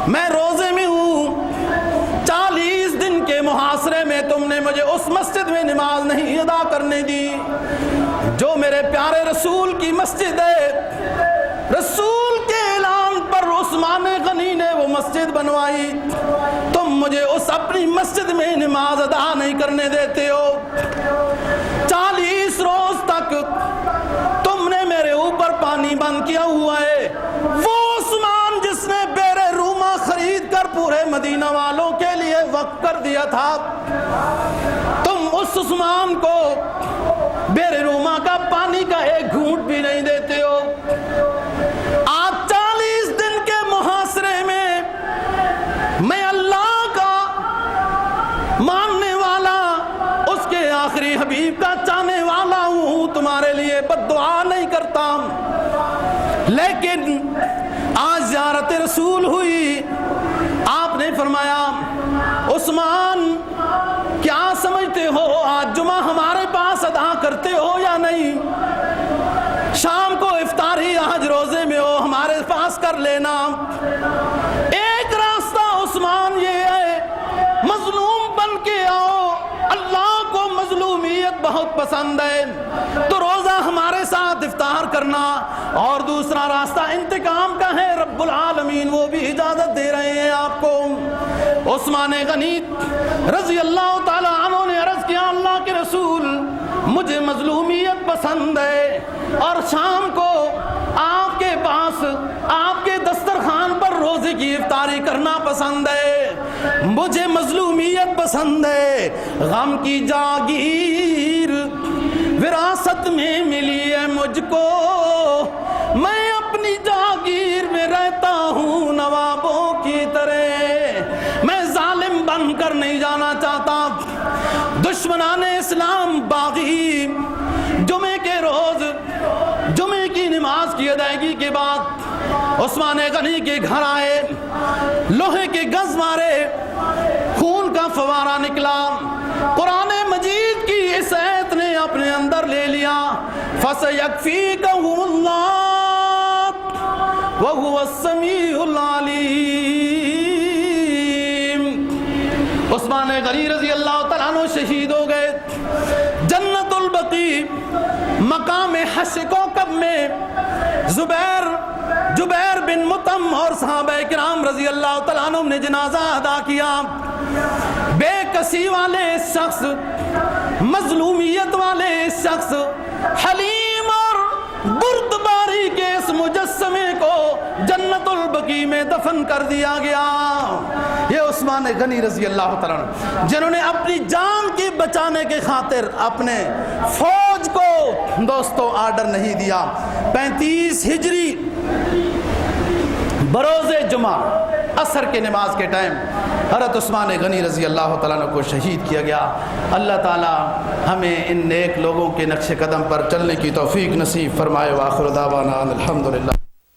میں روزے میں ہوں۔ 40 دن کے محاصرے میں تم نے مجھے اس مسجد میں نماز نہیں ادا کرنے دی جو میرے پیارے رسول کی مسجد ہے۔ رسول کے اعلان پر عثمان غنی نے وہ مسجد بنوائی، تم مجھے اس اپنی مسجد میں نماز ادا نہیں کرنے دیتے ہو۔ 40 روز تک تم نے میرے اوپر پانی بند کیا ہوا ہے۔ وہ عثمان جس نے بیر روما خرید کر پورے مدینہ والوں کے لیے وقف کر دیا تھا، تم اس عثمان کو بیر روما کا پانی کا ایک گھونٹ بھی نہیں دیتے ہو۔ آج 40 دن کے محاصرے میں میں اللہ کا ماننے والا، اس کے آخری حبیب کا چاہنے والا ہوں، تمہارے لیے بد دعا نہیں کرتا، لیکن آج زیارت رسول ہوئی، آپ نے فرمایا عثمان کیا سمجھتے ہو آج جمعہ ہمارے پاس ادا کرتے ہو یا نہیں؟ شام کو افطاری آج روزے میں ہو، ہمارے پاس کر لینا۔ ایک راستہ عثمان یہ ہے، مظلوم بن کے آؤ، اللہ کو مظلومیت بہت پسند ہے تو روزہ ہمارے ساتھ افطار کرنا، اور دوسرا راستہ انتقام کا ہے، رب العالمین وہ بھی اجازت دے رہے ہیں آپ کو۔ عثمان غنی رضی اللہ تعالی عنہ نے عرض کیا اللہ کے رسول، مجھے مظلومیت پسند ہے اور شام کو آپ کے پاس آپ کے دسترخوان پر روزے کی افطاری کرنا پسند ہے، مجھے مظلومیت پسند ہے۔ غم کی جاگیر وراثت میں ملی ہے مجھ کو، میں اپنی جاگیر میں رہتا ہوں نوابوں کی طرح، میں ظالم بن کر نہیں جانا چاہتا۔ دشمنان اسلام باغی جمعے کے روز جمعے کی نماز کی ادائیگی کے بعد عثمان غنی کے گھر آئے، لوہے کے گز مارے، خون کا فوارہ نکلا، قرآن مجید کی اس آیت نے اپنے اندر لے لیا، فَسَيَكْفِيكَهُمُ اللَّهُ وَهُوَ السَّمِيعُ الْعَلِيمُ۔ عثمان غنی رضی اللہ تعالیٰ عنہ شہید ہو گئے، جنت البقیع مقام حشر کوکب میں جبیر بن مطعم اور صحابہ کرام رضی اللہ تعالیٰ عنہ نے جنازہ ادا کیا۔ بے کسی والے شخص، مظلومیت والے شخص، حلیم اور بردباری کے اس مجسمے کو جنت البقیع میں دفن کر دیا گیا۔ یہ عثمان غنی رضی اللہ تعالیٰ عنہ جنہوں نے اپنی جان کی بچانے کے خاطر اپنے فوج کو دوستو آرڈر نہیں دیا۔ 35 ہجری بروز جمعہ عصر کے نماز کے ٹائم حضرت عثمان غنی رضی اللہ تعالیٰ عنہ کو شہید کیا گیا۔ اللہ تعالیٰ ہمیں ان نیک لوگوں کے نقش قدم پر چلنے کی توفیق نصیب فرمائے۔ وآخر دعوانا الحمدللہ۔